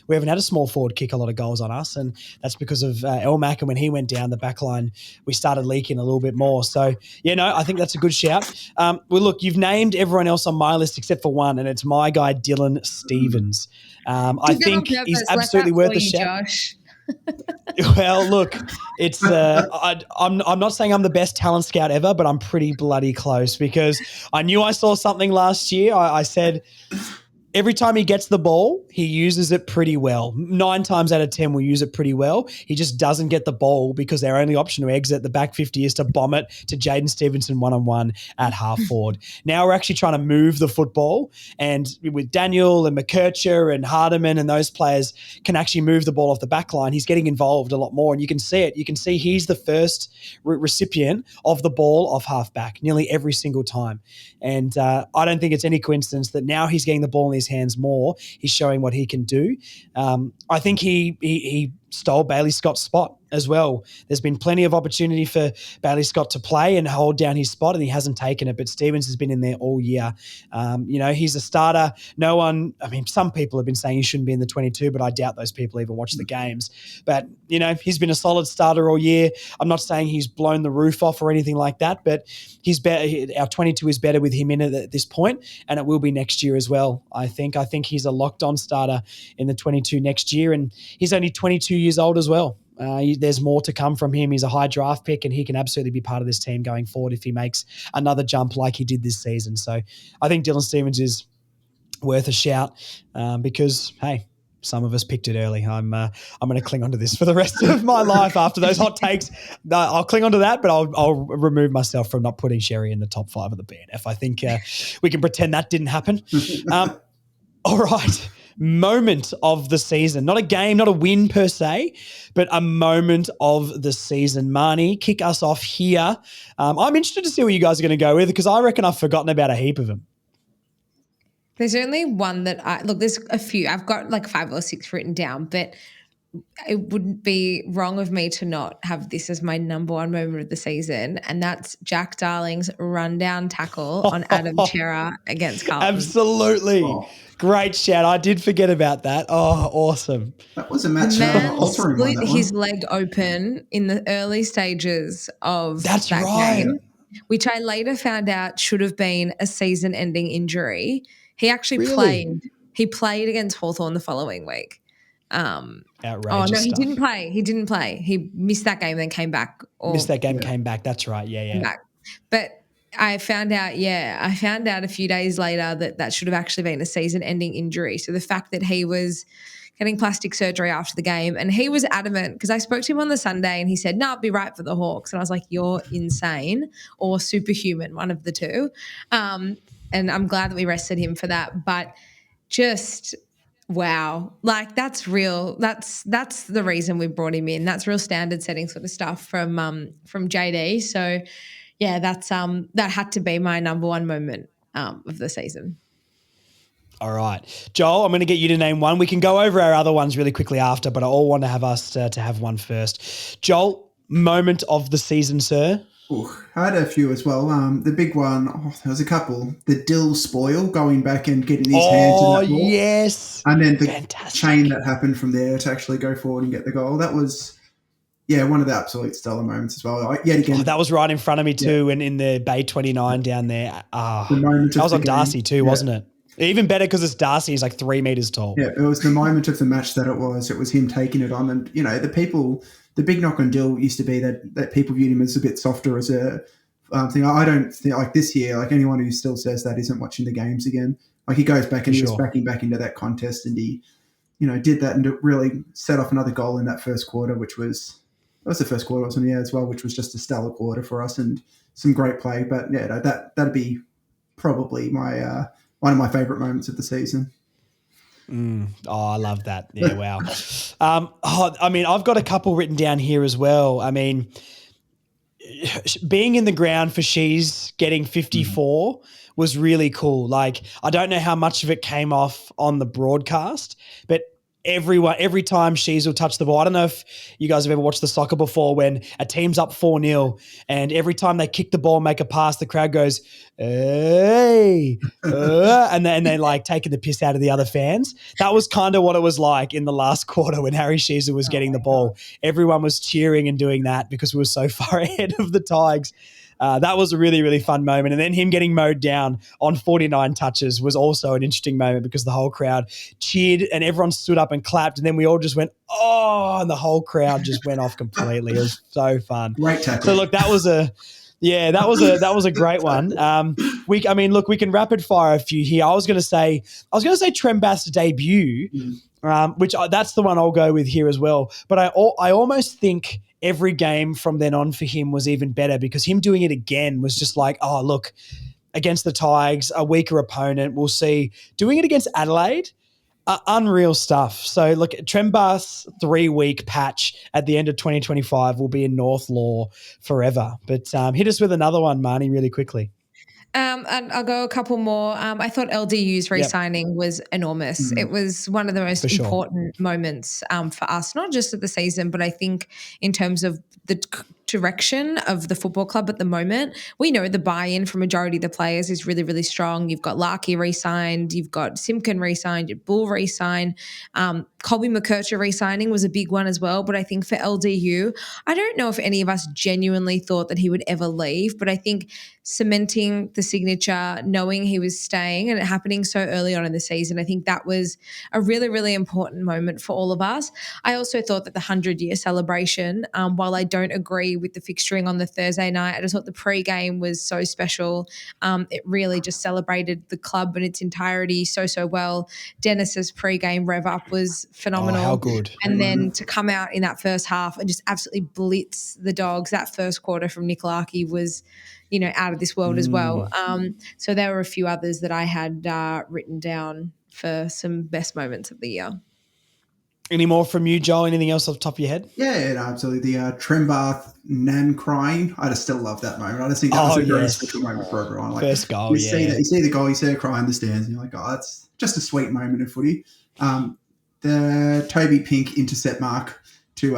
we haven't had a small forward kick a lot of goals on us. And that's because of Elmac. And when he went down the back line, we started leaking a little bit more. So, I think that's a good shout. Well, look, you've named everyone else on my list except for one, and it's my guy, Dylan Stevens. I think he's absolutely worth a shout. Josh. Well, look, it's I'm not saying I'm the best talent scout ever, but I'm pretty bloody close because I knew I saw something last year. I said every time he gets the ball, he uses it pretty well. 9 times out of 10 will use it pretty well. He just doesn't get the ball because their only option to exit the back 50 is to bomb it to Jaden Stevenson one-on-one at half forward. Now we're actually trying to move the football, and with Daniel and McKercher and Hardiman and those players can actually move the ball off the back line. He's getting involved a lot more, and you can see it. You can see he's the first recipient of the ball off half back nearly every single time. And I don't think it's any coincidence that now he's getting the ball in his hands more. He's showing what he can do. I think he stole Bailey Scott's spot as well. There's been plenty of opportunity for Bailey Scott to play and hold down his spot, and he hasn't taken it, but Stevens has been in there all year. He's a starter. Some people have been saying he shouldn't be in the 22, but I doubt those people even watch the games. But, he's been a solid starter all year. I'm not saying he's blown the roof off or anything like that, but he's better. Our 22 is better with him in it at this point, and it will be next year as well, I think. I think he's a locked-on starter in the 22 next year, and he's only 22 few years old as well. There's more to come from him. He's a high draft pick, and he can absolutely be part of this team going forward if he makes another jump like he did this season. So I think Dylan Stephens is worth a shout because, hey, some of us picked it early. I'm going to cling on to this for the rest of my life after those hot takes. I'll cling on to that, but I'll remove myself from not putting Sherry in the top 5 of the BNF. I think we can pretend that didn't happen. All right. Moment of the season. Not a game, not a win per se, but a moment of the season. Marnie, kick us off here. I'm interested to see what you guys are going to go with because I reckon I've forgotten about a heap of them. There's only one that there's a few. I've got like 5 or 6 written down, but it wouldn't be wrong of me to not have this as my number one moment of the season, and that's Jack Darling's rundown tackle on Adam Chera against Carlton. Absolutely. Oh. Great shout. I did forget about that. Oh, awesome. That was a match. The man split his leg open in the early stages of that game, which I later found out should have been a season-ending injury. He actually played. He played against Hawthorn the following week. Outrageous he didn't play. He didn't play. He missed that game, then came back. Came back. That's right. Yeah. Back. But I found out a few days later that should have actually been a season-ending injury. So the fact that he was getting plastic surgery after the game, and he was adamant because I spoke to him on the Sunday and he said, "No, I'll be right for the Hawks." And I was like, "You're insane or superhuman, one of the two." And I'm glad that we rested him for that. But just wow, like that's real. That's the reason we brought him in. That's real standard setting sort of stuff from JD. So yeah, that's that had to be my number one moment of the season. All right, Joel, I'm going to get you to name one. We can go over our other ones really quickly after, but I all want to have us to have one first. Joel, moment of the season, sir. Ooh, I had a few as well. The big one, there was a couple. The Dill spoil, going back and getting his hands in that ball. Oh, yes. And then the chain that happened from there to actually go forward and get the goal. That was, one of the absolute stellar moments as well. Yet again, that was right in front of me too, and in the Bay 29 down there. That was on Darcy too, wasn't it? Even better because it's Darcy. He's like 3 meters tall. Yeah, it was the moment of the match that it was. It was him taking it on. And, the big knock on Dill used to be that people viewed him as a bit softer as a thing. I don't think, like this year, like anyone who still says that isn't watching the games again. Like he goes back and he was backing back into that contest and he, did that and it really set off another goal in that first quarter, that was the first quarter, wasn't it? Yeah, as well, which was just a stellar quarter for us and some great play. But yeah, that'd be probably my one of my favourite moments of the season. I love that. Yeah, wow. I've got a couple written down here as well. I mean, being in the ground for She's getting 54 was really cool. Like, I don't know how much of it came off on the broadcast, but every time She's will touch the ball. I don't know if you guys have ever watched the soccer before when a team's up 4-0 and every time they kick the ball and make a pass, the crowd goes, hey, and they like taking the piss out of the other fans. That was kind of what it was like in the last quarter when Harry Sheezer was getting the ball. Everyone was cheering and doing that because we were so far ahead of the Tigers. That was a really, really fun moment. And then him getting mowed down on 49 touches was also an interesting moment because the whole crowd cheered and everyone stood up and clapped. And then we all just went, oh, and the whole crowd just went off completely. It was so fun. Great tackle. So look, that was a great one. We can rapid fire a few here. I was going to say Trem Bath's debut, which that's the one I'll go with here as well. But I almost think every game from then on for him was even better because him doing it again was just like, oh, look, against the Tigers, a weaker opponent, we'll see. Doing it against Adelaide, unreal stuff. So look, Trem Bath's 3-week patch at the end of 2025 will be in North Law forever. But hit us with another one, Marnie, really quickly. And I'll go a couple more. I thought LDU's re-signing was enormous. It was one of the most important moments for us, not just of the season, but I think in terms of the direction of the football club at the moment. We know the buy-in from majority of the players is really, really strong. You've got Larkey re-signed, you've got Simpkin re-signed, you've Bull re-signed. Colby McKercher re-signing was a big one as well. But I think for LDU, I don't know if any of us genuinely thought that he would ever leave, but I think cementing the signature, knowing he was staying and it happening so early on in the season, I think that was a really, really important moment for all of us. I also thought that the 100-year celebration, while I don't agree with the fixturing on the Thursday night, I just thought the pre-game was so special. It really just celebrated the club in its entirety so well. Dennis's pre-game rev up was phenomenal. Oh, how good. And then to come out in that first half and just absolutely blitz the Dogs, that first quarter from Nick Larkey was, out of this world as well. So there were a few others that I had written down for some best moments of the year. Any more from you, Joel? Anything else off the top of your head? Yeah, no, absolutely. The Trembath Nan crying, I just still love that moment. I just think that was a very special moment for everyone. Like, first goal, you see the goal, you see her cry in the stands, and you're like, oh, that's just a sweet moment of footy. The Toby Pink intercept mark to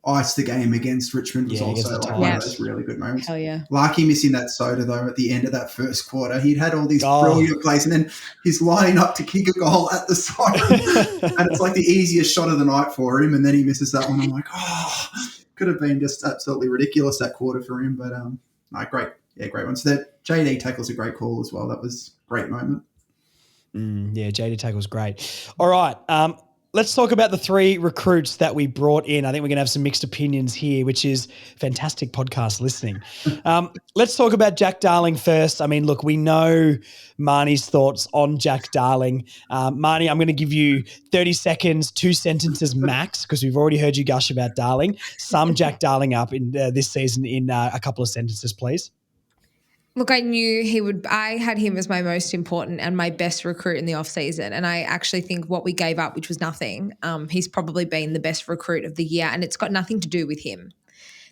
ice the game against Richmond was also like one of those really good moments. Hell yeah. Larkey missing that soda, though, at the end of that first quarter. He'd had all these brilliant plays, and then he's lining up to kick a goal at the siren. And it's like the easiest shot of the night for him, and then he misses that one. I'm like, could have been just absolutely ridiculous that quarter for him. But, great one. So that JD tackle's a great call as well. That was a great moment. JD tackle's great. All right. Let's talk about the 3 recruits that we brought in. I think we're going to have some mixed opinions here, which is fantastic podcast listening. Let's talk about Jack Darling first. I mean, look, we know Marnie's thoughts on Jack Darling. Marnie, I'm going to give you 30 seconds, 2 sentences max, because we've already heard you gush about Darling. Sum Jack Darling up in this season in a couple of sentences, please. Look, I knew I had him as my most important and my best recruit in the offseason. And I actually think what we gave up, which was nothing, he's probably been the best recruit of the year, and it's got nothing to do with him.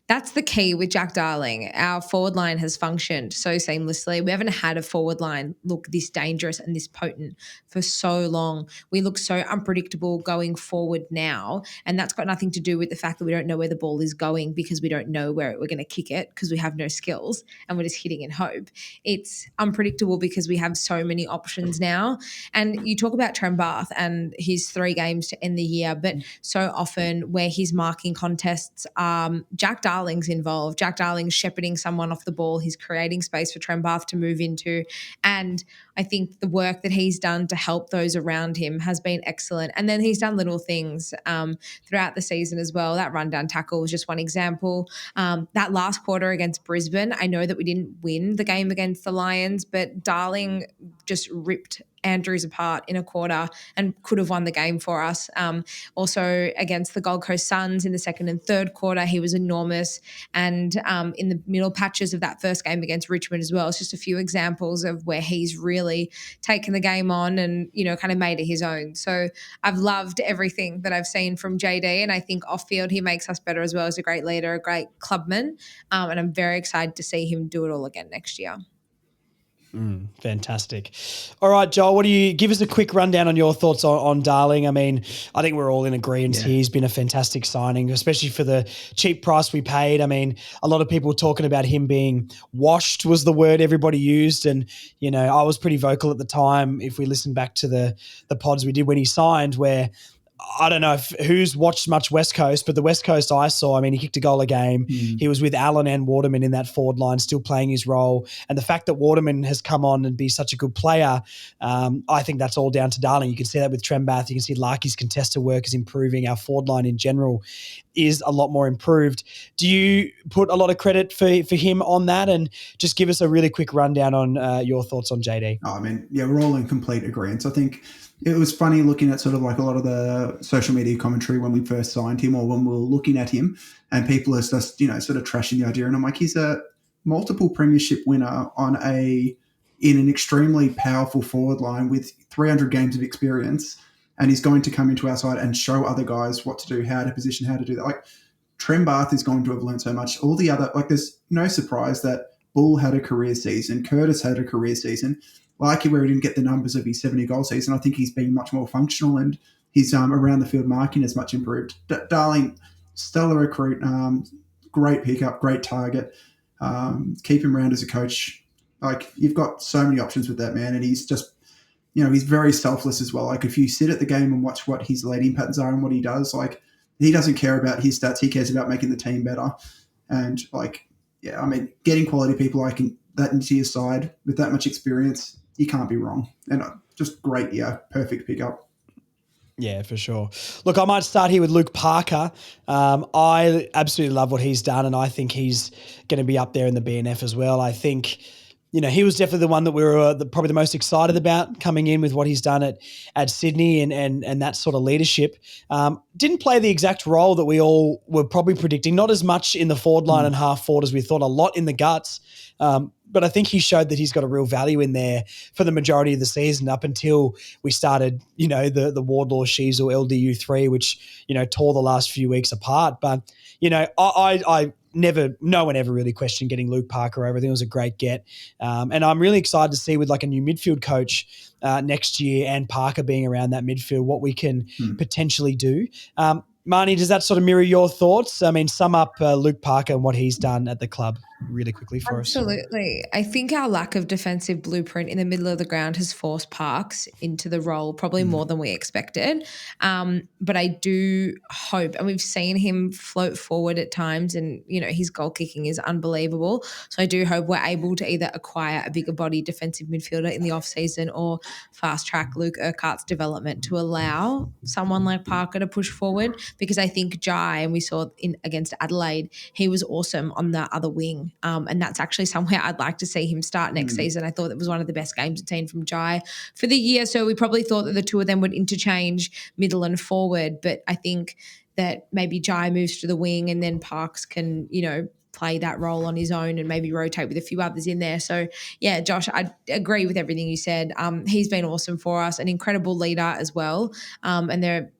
That's the key with Jack Darling. Our forward line has functioned so seamlessly. We haven't had a forward line look this dangerous and this potent for so long. We look so unpredictable going forward now, and that's got nothing to do with the fact that we don't know where the ball is going because we don't know where we're going to kick it because we have no skills and we're just hitting in hope. It's unpredictable because we have so many options now. And you talk about Trembath and his 3 games to end the year, but so often where his marking contests, Jack Darling's involved. Jack Darling's shepherding someone off the ball. He's creating space for Trembath to move into. And I think the work that he's done to help those around him has been excellent. And then he's done little things throughout the season as well. That rundown tackle was just one example. That last quarter against Brisbane, I know that we didn't win the game against the Lions, but Darling just ripped Andrews apart in a quarter and could have won the game for us. Also against the Gold Coast Suns in the second and third quarter, he was enormous. And in the middle patches of that first game against Richmond as well, it's just a few examples of where he's really taken the game on and, kind of made it his own. So I've loved everything that I've seen from JD, and I think off field he makes us better as well as a great leader, a great clubman. And I'm very excited to see him do it all again next year. Fantastic. All right, Joel, what do you give us a quick rundown on your thoughts on Darling? I mean, I think we're all in agreement. Yeah. He's been a fantastic signing, especially for the cheap price we paid. I mean, a lot of people talking about him being washed was the word everybody used. And, I was pretty vocal at the time, if we listen back to the pods we did when he signed, where I don't know who's watched much West Coast, but the West Coast I saw, I mean, he kicked a goal a game. He was with Allen and Waterman in that forward line, still playing his role. And the fact that Waterman has come on and be such a good player, I think that's all down to Darling. You can see that with Trembath. You can see Larkey's contested work is improving. Our forward line in general is a lot more improved. Do you put a lot of credit for him on that? And just give us a really quick rundown on your thoughts on JD. Oh, I mean, yeah, we're all in complete agreement. So I think it was funny looking at sort of like a lot of the social media commentary when we first signed him or when we were looking at him, and people are just, sort of trashing the idea. And I'm like, he's a multiple premiership winner in an extremely powerful forward line with 300 games of experience, and he's going to come into our side and show other guys what to do, how to position, how to do that. Like, Trembath is going to have learned so much. All the other, there's no surprise that Bull had a career season, Curtis had a career season. Likey, where he didn't get the numbers of his 70-goal season, I think he's been much more functional, and his around the field marking is much improved. Darling, stellar recruit, great pickup, great target. Keep him around as a coach. Like, you've got so many options with that man, and he's just, he's very selfless as well. Like, if you sit at the game and watch what his leading patterns are and what he does, like, he doesn't care about his stats. He cares about making the team better. And, like, yeah, I mean, getting quality people like that into your side with that much experience, you can't be wrong. And just great, perfect pickup. Yeah, for sure. Look, I might start here with Luke Parker. I absolutely love what he's done, and I think he's going to be up there in the BNF as well. I think, he was definitely the one that we were probably the most excited about coming in with what he's done at Sydney and that sort of leadership. Didn't play the exact role that we all were probably predicting, not as much in the forward line and half forward as we thought, a lot in the guts. But I think he showed that he's got a real value in there for the majority of the season up until we started, the Wardlaw Sheaves or LDU3, which, tore the last few weeks apart. But, no one ever really questioned getting Luke Parker over. I think it was a great get. And I'm really excited to see with like a new midfield coach next year and Parker being around that midfield, what we can potentially do. Marnie, does that sort of mirror your thoughts? I mean, sum up Luke Parker and what he's done at the club really quickly for us. Absolutely. I think our lack of defensive blueprint in the middle of the ground has forced Parks into the role probably more than we expected. But I do hope, and we've seen him float forward at times, and, his goal kicking is unbelievable. So I do hope we're able to either acquire a bigger body defensive midfielder in the off-season or fast track Luke Urquhart's development to allow someone like Parker to push forward, because I think Jai, and we saw against Adelaide, he was awesome on the other wing. And that's actually somewhere I'd like to see him start next season. I thought it was one of the best games I've seen from Jai for the year. So we probably thought that the two of them would interchange middle and forward. But I think that maybe Jai moves to the wing and then Parks can, play that role on his own and maybe rotate with a few others in there. So, yeah, Josh, I agree with everything you said. He's been awesome for us, an incredible leader as well. And they're,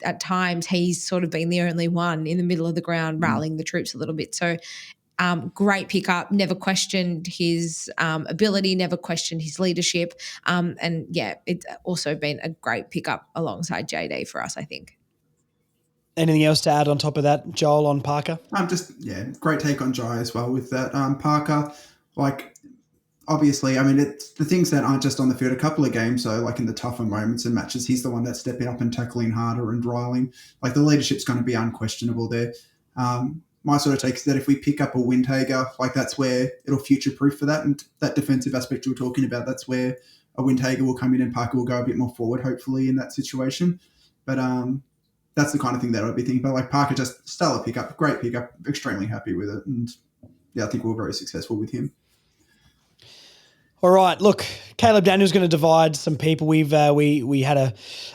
at times he's sort of been the only one in the middle of the ground rallying the troops a little bit. So, great pickup, never questioned his ability, never questioned his leadership. And, yeah, it's also been a great pickup alongside JD for us, I think. Anything else to add on top of that, Joel, on Parker? Great take on Jai as well with that. Parker, like, obviously, I mean, it's the things that aren't just on the field, a couple of games, so like in the tougher moments and matches, he's the one that's stepping up and tackling harder and riling. Like, the leadership's going to be unquestionable there. My sort of take is that if we pick up a Windhager, like, that's where it'll future-proof for that, and that defensive aspect we're talking about, that's where a Windhager will come in and Parker will go a bit more forward, hopefully, in that situation. But that's the kind of thing that I'd be thinking about. Like, Parker, just stellar pickup, great pickup, extremely happy with it. And, yeah, I think we're very successful with him. All right, look, Caleb Daniel's going to divide some people. We had a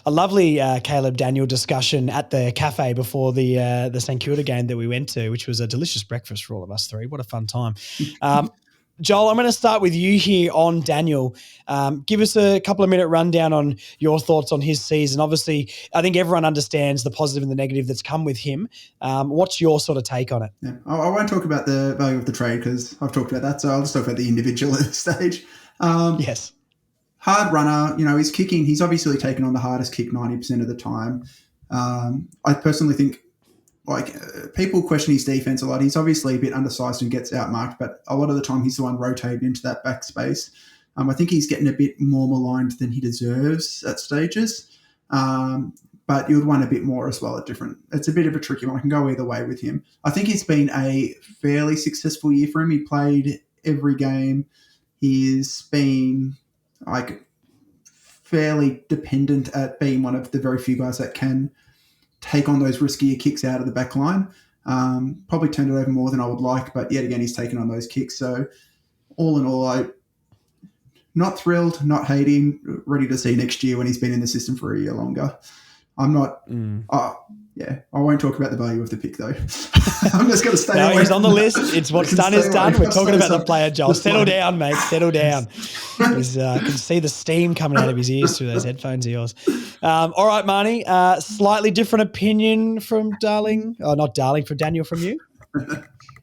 lovely Caleb Daniel discussion at the cafe before the St Kilda game that we went to, which was a delicious breakfast for all of us three. What a fun time. Joel, I'm going to start with you here on Daniel. Give us a couple of minute rundown on your thoughts on his season. Obviously, I think everyone understands the positive and the negative that's come with him. What's your sort of take on it? Yeah. I won't talk about the value of the trade because I've talked about that, so I'll just talk about the individual at this stage. Yes. Hard runner, he's kicking. He's obviously taken on the hardest kick 90% of the time. I personally think, people question his defense a lot. He's obviously a bit undersized and gets outmarked, but a lot of the time he's the one rotating into that back space. I think he's getting a bit more maligned than he deserves at stages, but you would want a bit more as well at different. It's a bit of a tricky one. I can go either way with him. I think it's been a fairly successful year for him. He played every game. He's been fairly dependent at being one of the very few guys that can take on those riskier kicks out of the back line. Probably turned it over more than I would like, but yet again, he's taken on those kicks. So all in all, I'm not thrilled, not hating, ready to see next year when he's been in the system for a year longer. I'm not, I won't talk about the value of the pick though. I'm just going to stay away. He's on the list. It's what's done is done. We're talking about the player, Joel. Settle down, mate. Settle down. I can see the steam coming out of his ears through those headphones of yours. All right, Marnie, slightly different opinion from from Daniel from you?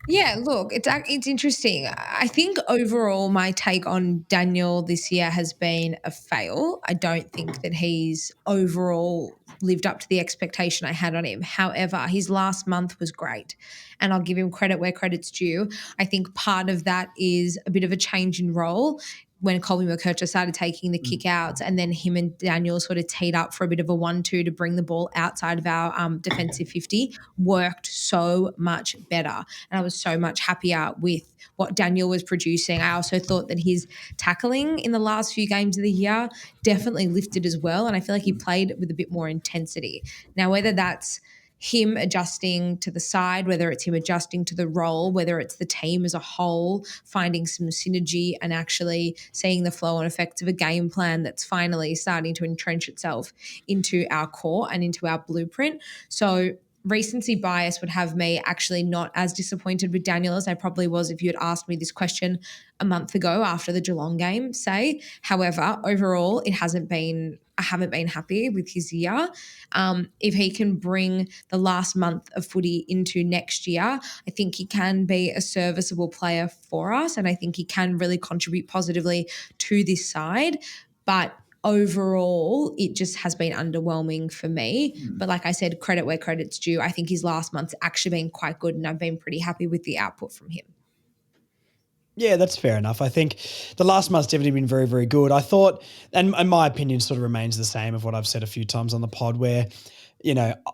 Yeah, look, it's interesting. I think overall my take on Daniel this year has been a fail. I don't think that he's overall lived up to the expectation I had on him. However, his last month was great, and I'll give him credit where credit's due. I think part of that is a bit of a change in role when Colby McKercher started taking the kick outs, and then him and Daniel sort of teed up for a bit of a 1-2 to bring the ball outside of our defensive 50, worked so much better. And I was so much happier with what Daniel was producing. I also thought that his tackling in the last few games of the year definitely lifted as well. And I feel like he played with a bit more intensity. Now, whether that's him adjusting to the side, whether it's him adjusting to the role, whether it's the team as a whole, finding some synergy and actually seeing the flow and effects of a game plan that's finally starting to entrench itself into our core and into our blueprint. So recency bias would have me actually not as disappointed with Daniel as I probably was if you had asked me this question a month ago after the Geelong game, say. However, overall, I haven't been happy with his year. If he can bring the last month of footy into next year, I think he can be a serviceable player for us, and I think he can really contribute positively to this side. But overall, it just has been underwhelming for me. But like I said, credit where credit's due. I think his last month's actually been quite good, and I've been pretty happy with the output from him. Yeah, that's fair enough. I think the last month's definitely been very, very good. I thought, and my opinion sort of remains the same of what I've said a few times on the pod, where,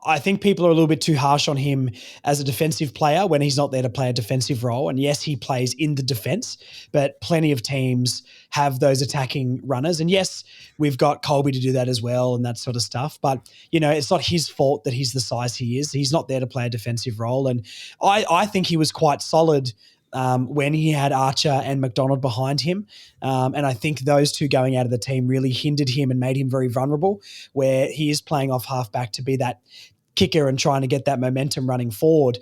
I think people are a little bit too harsh on him as a defensive player when he's not there to play a defensive role. And yes, he plays in the defense, but plenty of teams have those attacking runners. And yes, we've got Colby to do that as well and that sort of stuff. But, it's not his fault that he's the size he is. He's not there to play a defensive role. And I think he was quite solid when he had Archer and McDonald behind him. And I think those two going out of the team really hindered him and made him very vulnerable, where he is playing off halfback to be that kicker and trying to get that momentum running forward.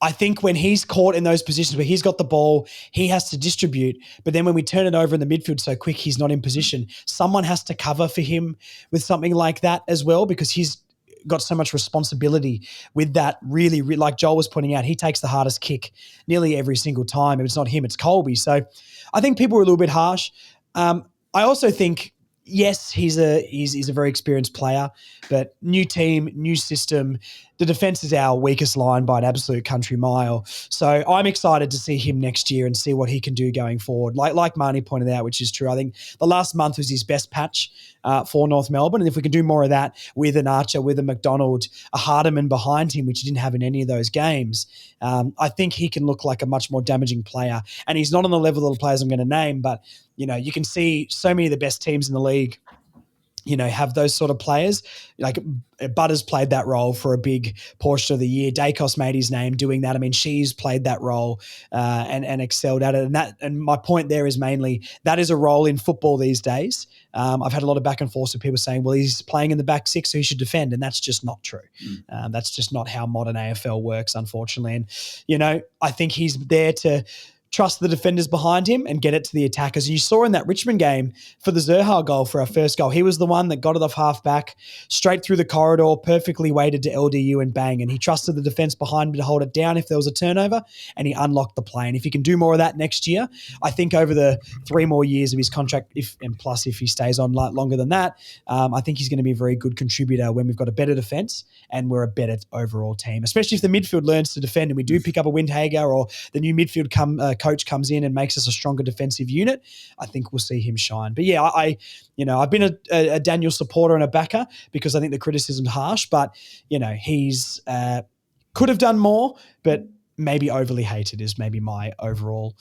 I think when he's caught in those positions where he's got the ball, he has to distribute. But then when we turn it over in the midfield so quick, he's not in position. Someone has to cover for him with something like that as well, because he's got so much responsibility with that. Really, like Joel was pointing out, he takes the hardest kick nearly every single time. If it's not him, it's Colby. So I think people were a little bit harsh. I also think, yes, he's a very experienced player, but new team, new system. The defense is our weakest line by an absolute country mile. So I'm excited to see him next year and see what he can do going forward. Like Marnie pointed out, which is true. I think the last month was his best patch for North Melbourne. And if we can do more of that with an Archer, with a McDonald, a Hardiman behind him, which he didn't have in any of those games, I think he can look like a much more damaging player. And he's not on the level of the players I'm going to name, but you can see so many of the best teams in the league have those sort of players. Like Butters played that role for a big portion of the year. Dacos made his name doing that. I mean, she's played that role and excelled at it. And my point there is mainly that is a role in football these days. I've had a lot of back and forth with people saying, well, he's playing in the back six, so he should defend. And that's just not true. That's just not how modern AFL works, unfortunately. And, I think he's there to trust the defenders behind him and get it to the attackers. You saw in that Richmond game for the Zerha goal, for our first goal, he was the one that got it off half-back, straight through the corridor, perfectly weighted to LDU and bang. And he trusted the defense behind him to hold it down if there was a turnover, and he unlocked the play. And if he can do more of that next year, I think over the 3 more years of his contract, if he stays on longer than that, I think he's going to be a very good contributor when we've got a better defense and we're a better overall team, especially if the midfield learns to defend and we do pick up a Windhager or the new midfield coach comes in and makes us a stronger defensive unit. I think we'll see him shine. But yeah, I've been a Daniel supporter and a backer because I think the criticism's harsh, but he's could have done more, but maybe overly hated is maybe my overall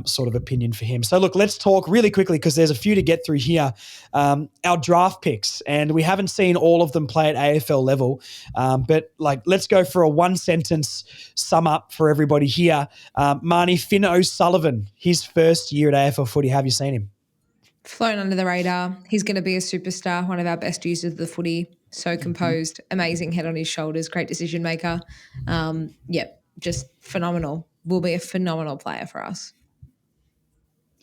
sort of opinion for him. So look, let's talk really quickly because there's a few to get through here. Our draft picks, and we haven't seen all of them play at AFL level, but let's go for a 1-sentence sum up for everybody here. Marnie, Finn O'Sullivan, his first year at AFL footy, have you seen him? Flown under the radar. He's going to be a superstar, one of our best users of the footy. So composed, amazing head on his shoulders, great decision maker. Just phenomenal. Will be a phenomenal player for us.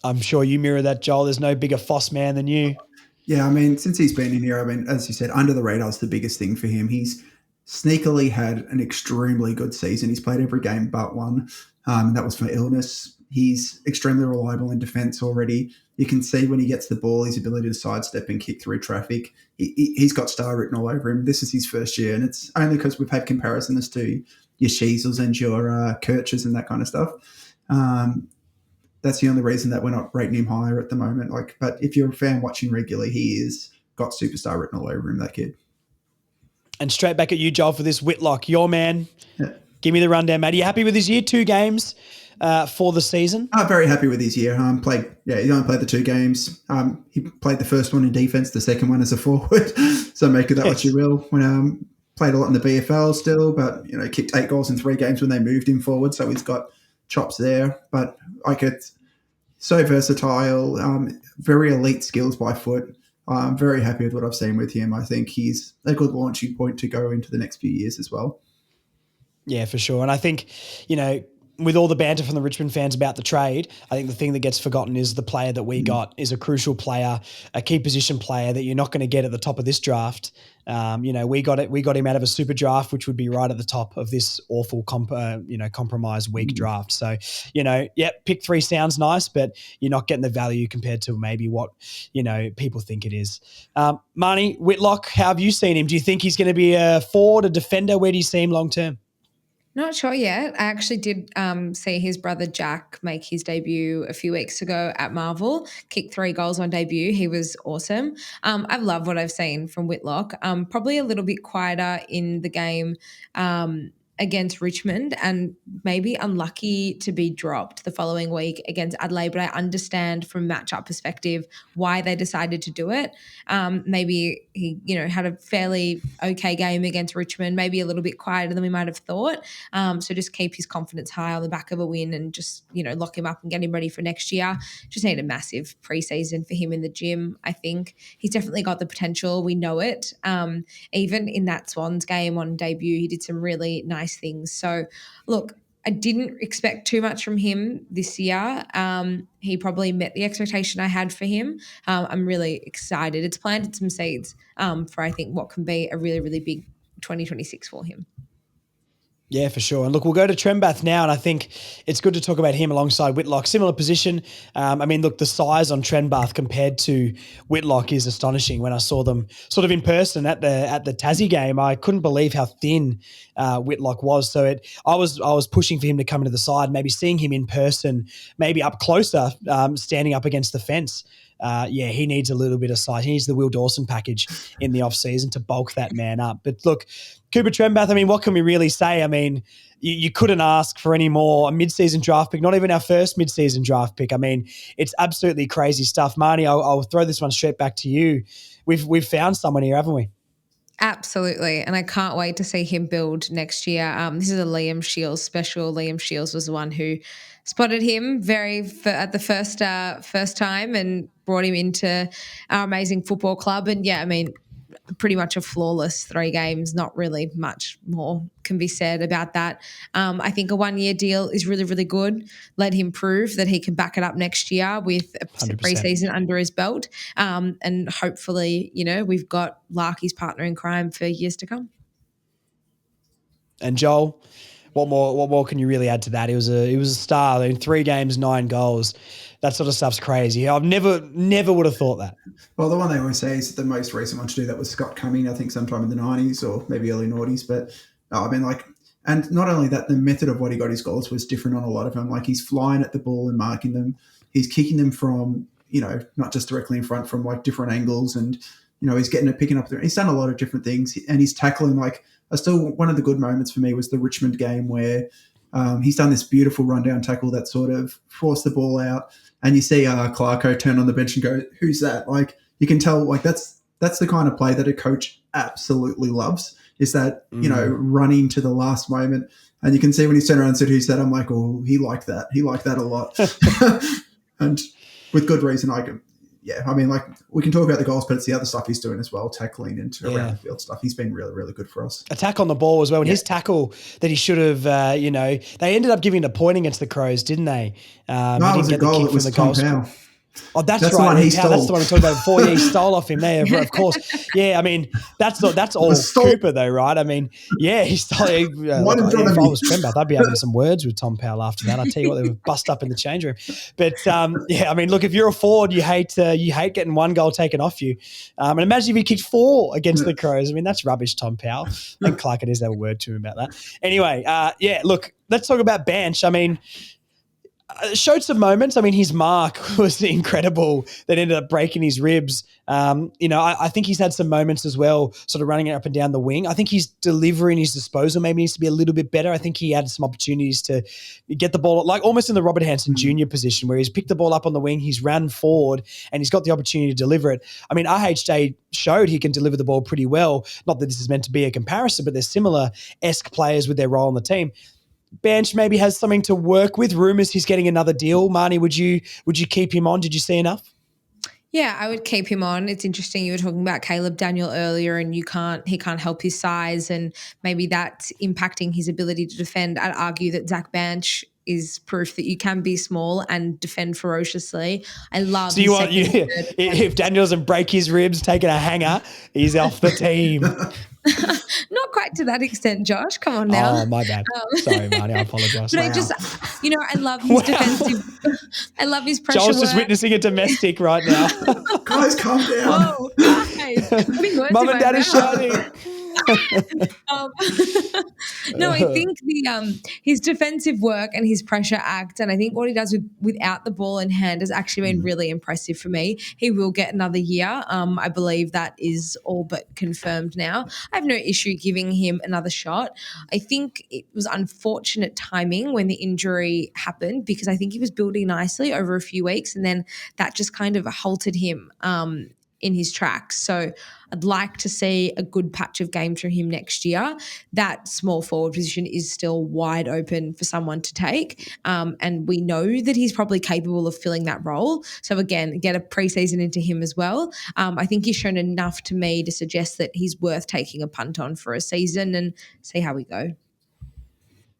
I'm sure you mirror that, Joel. There's no bigger Foss man than you. Yeah, I mean, since he's been in here, I mean, as you said, under the radar is the biggest thing for him. He's sneakily had an extremely good season. He's played every game but one. and that was for illness. He's extremely reliable in defence already. You can see when he gets the ball, his ability to sidestep and kick through traffic. He's got star written all over him. This is his first year, and it's only because we've had comparisons to your Sheasels and your Kirches and that kind of stuff. That's the only reason that we're not rating him higher at the moment. But if you're a fan watching regularly, he is got superstar written all over him, that kid. And straight back at you, Joel, for this Whitlock, your man. Yeah. Give me the rundown, mate. Are you happy with his year? 2 games for the season? I'm very happy with his year. He only played the 2 games. He played the first one in defence, the second one as a forward. So make of that what you will. When played a lot in the VFL still, but kicked 8 goals in 3 games when they moved him forward. So he's got chops there. But it's so versatile, very elite skills by foot. I'm very happy with what I've seen with him. I think he's a good launching point to go into the next few years as well. Yeah, for sure. And I think, with all the banter from the Richmond fans about the trade, I think the thing that gets forgotten is the player that we got is a crucial player, a key position player that you're not going to get at the top of this draft. We got him out of a super draft, which would be right at the top of this awful, compromised weak draft. So, pick 3 sounds nice, but you're not getting the value compared to maybe what, people think it is. Marnie, Whitlock, how have you seen him? Do you think he's going to be a forward, a defender? Where do you see him long term? Not sure yet. I actually did see his brother Jack make his debut a few weeks ago at Marvel, kick 3 goals on debut. He was awesome. I've loved what I've seen from Whitlock. Probably a little bit quieter in the game against Richmond and maybe unlucky to be dropped the following week against Adelaide, but I understand from matchup perspective why they decided to do it. Maybe he, had a fairly okay game against Richmond, maybe a little bit quieter than we might have thought. So just keep his confidence high on the back of a win and just, lock him up and get him ready for next year. Just need a massive preseason for him in the gym. I think he's definitely got the potential. We know it. Even in that Swans game on debut, he did some really nice things. So look, I didn't expect too much from him this year. He probably met the expectation I had for him. I'm really excited. It's planted some seeds for I think what can be a really, really big 2026 for him. Yeah, for sure. And look, we'll go to Trembath now, and I think it's good to talk about him alongside Whitlock. Similar position. The size on Trembath compared to Whitlock is astonishing. When I saw them sort of in person at the Tassie game, I couldn't believe how thin Whitlock was. So I was pushing for him to come into the side, maybe seeing him in person, maybe up closer, standing up against the fence. He needs a little bit of size. He needs the Will Dawson package in the off-season to bulk that man up. But look, Cooper Trembath, what can we really say? You couldn't ask for any more. A mid-season draft pick, not even our first mid-season draft pick. It's absolutely crazy stuff. Marnie, I'll throw this one straight back to you. We've found someone here, haven't we? Absolutely. And I can't wait to see him build next year. This is a Liam Shields special. Liam Shields was the one who spotted him at the first time and brought him into our amazing football club. And pretty much a flawless 3 games. Not really much more can be said about that. I think a 1-year deal is really, really good. Let him prove that he can back it up next year with a 100%. Preseason under his belt. And hopefully, we've got Larky's partner in crime for years to come. And Joel, what more can you really add to that? He was a star in 3 games, 9 goals. That sort of stuff's crazy. I've never would have thought that. Well, the one they always say is the most recent one to do that was Scott Cumming, I think sometime in the 90s or maybe early 90s. But and not only that, the method of what he got his goals was different on a lot of them. He's flying at the ball and marking them. He's kicking them from, not just directly in front, from different angles. And, he's getting it, picking up there. He's done a lot of different things. And he's tackling one of the good moments for me was the Richmond game where he's done this beautiful rundown tackle that sort of forced the ball out. And you see Clarko turn on the bench and go, who's that? You can tell that's the kind of play that a coach absolutely loves, is that, running to the last moment. And you can see when he's turned around and said, who's that? I'm like, oh, he liked that. He liked that a lot. And with good reason. We can talk about the goals, but it's the other stuff he's doing as well, tackling into around the field stuff. He's been really, really good for us. Attack on the ball as well. And his tackle that he should have, they ended up giving a point against the Crows, didn't they? No, it was a goal. It was Tom Powell. Oh, that's the right. one he That's stole. the one we talked about before. Yeah, he stole off him there, of course. Yeah, I mean, that's all Cooper though, right? I mean, yeah, he stole. Right in front If of I me. was Trembath, I'd be having some words with Tom Powell after that. I tell you what, they were bust up in the change room. But yeah, I mean, look, if you're a forward, you hate getting one goal taken off you. And imagine if he kicked 4 against the Crows. I mean, that's rubbish, Tom Powell. I think Clark needs to have a word to him about that. Anyway, yeah, look, let's talk about Banch. I mean, showed some moments. I mean, his mark was incredible that ended up breaking his ribs. I think he's had some moments as well, sort of running up and down the wing. I think his delivery and his disposal maybe needs to be a little bit better. I think he had some opportunities to get the ball, like almost in the Robert Hansen Jr. position, where he's picked the ball up on the wing, he's ran forward, and he's got the opportunity to deliver it. I mean, RHJ showed he can deliver the ball pretty well. Not that this is meant to be a comparison, but they're similar-esque players with their role on the team. Bench maybe has something to work with. Rumours he's getting another deal. Marnie, would you keep him on? Did you see enough? Yeah, I would keep him on. It's interesting. You were talking about Caleb Daniel earlier, and he can't help his size, and maybe that's impacting his ability to defend. I'd argue that Zach Banch is proof that you can be small and defend ferociously. I love. So if Daniel doesn't break his ribs taking a hanger, he's off the team. Not quite to that extent, Josh. Come on now. Oh, my bad. Sorry, Marnie. I apologise. But I just, I love his defensive. I love his pressure. Joel's just witnessing a domestic right now. Guys, calm down. Whoa, guys. Mum and Dad is shouting. No, I think his defensive work and his pressure act, and I think what he does without the ball in hand has actually been really impressive for me. He will get another year. I believe that is all but confirmed now. I have no issue giving him another shot. I think it was unfortunate timing when the injury happened, because I think he was building nicely over a few weeks, and then that just kind of halted him in his tracks. So I'd like to see a good patch of games from him next year. That small forward position is still wide open for someone to take. And we know that he's probably capable of filling that role. So again, get a preseason into him as well. I think he's shown enough to me to suggest that he's worth taking a punt on for a season and see how we go.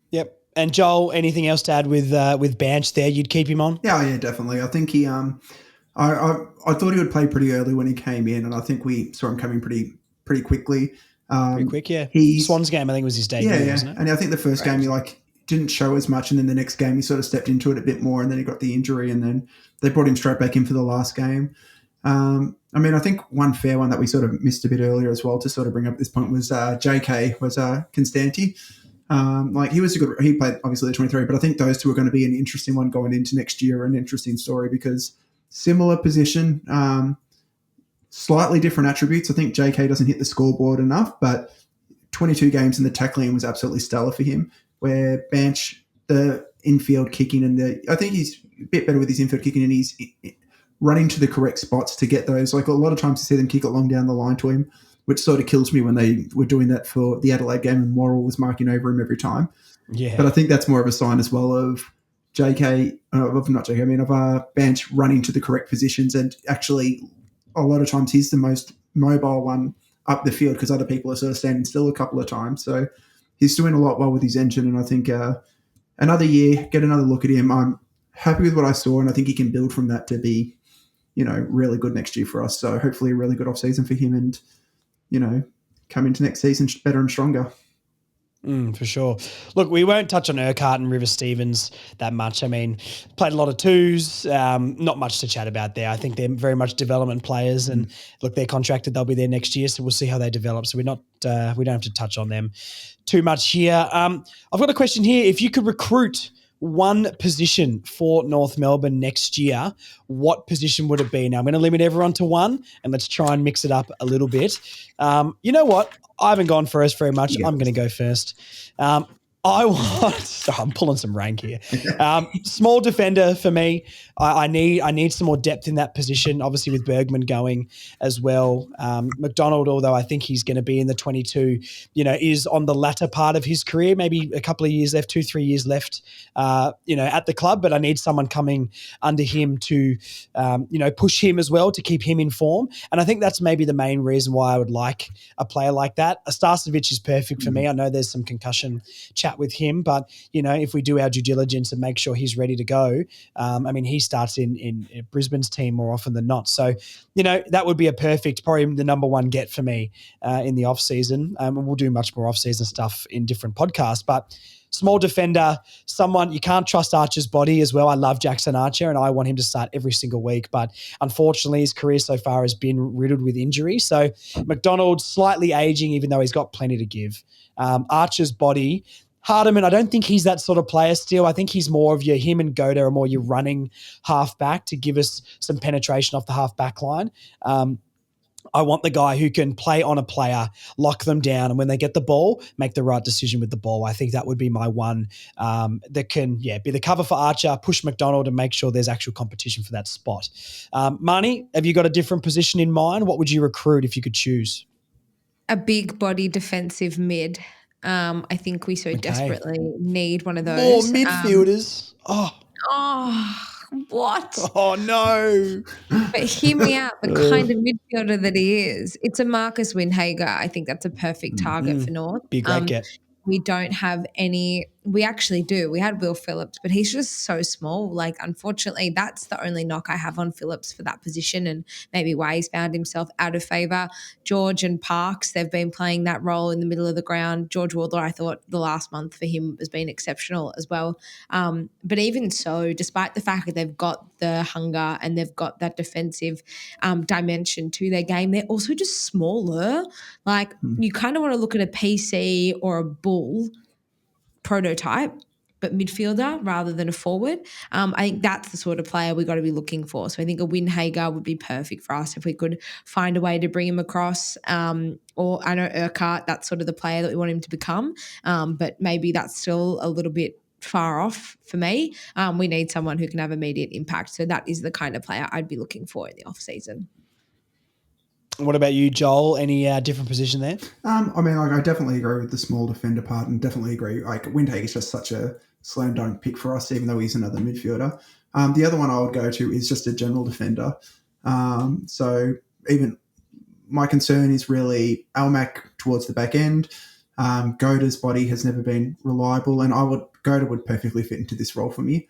Yep. And Joel, anything else to add with Banch there? You'd keep him on? Yeah, definitely. I think he I thought he would play pretty early when he came in, and I think we saw him coming pretty quickly. Pretty quick, yeah. Swans game, I think, was his debut, wasn't it? And I think the first game he didn't show as much, and then the next game he sort of stepped into it a bit more, and then he got the injury, and then they brought him straight back in for the last game. I mean, I think one fair one that we sort of missed a bit earlier as well to sort of bring up at this point was JK, was Constanti. He played obviously the 23, but I think those two are going to be an interesting one going into next year, an interesting story, because similar position, slightly different attributes. I think JK doesn't hit the scoreboard enough, but 22 games in the tackling was absolutely stellar for him, where Banch, the infield kicking, I think he's a bit better with his infield kicking, and he's running to the correct spots to get those. Like a lot of times you see them kick it long down the line to him, which sort of kills me when they were doing that for the Adelaide game and Morrell was marking over him every time. Yeah. But I think that's more of a sign as well of Banch running to the correct positions, and actually a lot of times he's the most mobile one up the field because other people are sort of standing still a couple of times. So he's doing a lot well with his engine, and I think another year, get another look at him. I'm happy with what I saw, and I think he can build from that to be, really good next year for us. So hopefully a really good off-season for him, and, come into next season better and stronger. For sure. Look, we won't touch on Urquhart and River Stevens that much. I mean, played a lot of twos, not much to chat about there. I think they're very much development players, and look, they're contracted. They'll be there next year, so we'll see how they develop. So we don't have to touch on them too much here. I've got a question here. If you could recruit one position for North Melbourne next year, what position would it be? Now, I'm going to limit everyone to one, and let's try and mix it up a little bit. You know what? I haven't gone first very much. Yeah. I'm going to go first. I'm pulling some rank here. Small defender for me. I need some more depth in that position, obviously with Bergman going as well. McDonald, although I think he's going to be in the 22, is on the latter part of his career, maybe a couple of years left, 2-3 years left, at the club. But I need someone coming under him to, push him as well, to keep him in form. And I think that's maybe the main reason why I would like a player like that. Starcevic is perfect for me. I know there's some concussion chat chat with him. But, if we do our due diligence and make sure he's ready to go, he starts in Brisbane's team more often than not. So, that would be a perfect, probably the number one get for me in the off-season. And we'll do much more off-season stuff in different podcasts. But small defender, someone, you can't trust Archer's body as well. I love Jackson Archer and I want him to start every single week. But unfortunately, his career so far has been riddled with injury. So McDonald slightly aging, even though he's got plenty to give. Archer's body, Hardiman, I don't think he's that sort of player still. I think he's more of him and Goda are more your running halfback to give us some penetration off the half-back line. I want the guy who can play on a player, lock them down, and when they get the ball, make the right decision with the ball. I think that would be my one that can, be the cover for Archer, push McDonald, and make sure there's actual competition for that spot. Marnie, have you got a different position in mind? What would you recruit if you could choose? A big body defensive mid. I think we so desperately need one of those. More midfielders. What? Oh, no. But hear me out, the kind of midfielder that he is. It's a Marcus Windhager. I think that's a perfect target for North. Be a great get. We don't have any – we actually do. We had Will Phillips, but he's just so small. Like, unfortunately, that's the only knock I have on Phillips for that position and maybe why he's found himself out of favour. George and Parks, they've been playing that role in the middle of the ground. George Wardler, I thought the last month for him has been exceptional as well. But even so, despite the fact that they've got the hunger and they've got that defensive dimension to their game, they're also just smaller. Like, you kind of want to look at a PC or a Bull prototype, but midfielder rather than a forward. I think that's the sort of player we got to be looking for. So I think a Windhager would be perfect for us if we could find a way to bring him across. Or I know Urquhart, that's sort of the player that we want him to become. But maybe that's still a little bit far off for me. We need someone who can have immediate impact. So that is the kind of player I'd be looking for in the off season. What about you, Joel? Any different position there? I definitely agree with the small defender part and definitely agree. Like, Windhager is just such a slam dunk pick for us, even though he's another midfielder. The other one I would go to is just a general defender. So even my concern is really Almac towards the back end. Goda's body has never been reliable, and Goda would perfectly fit into this role for me.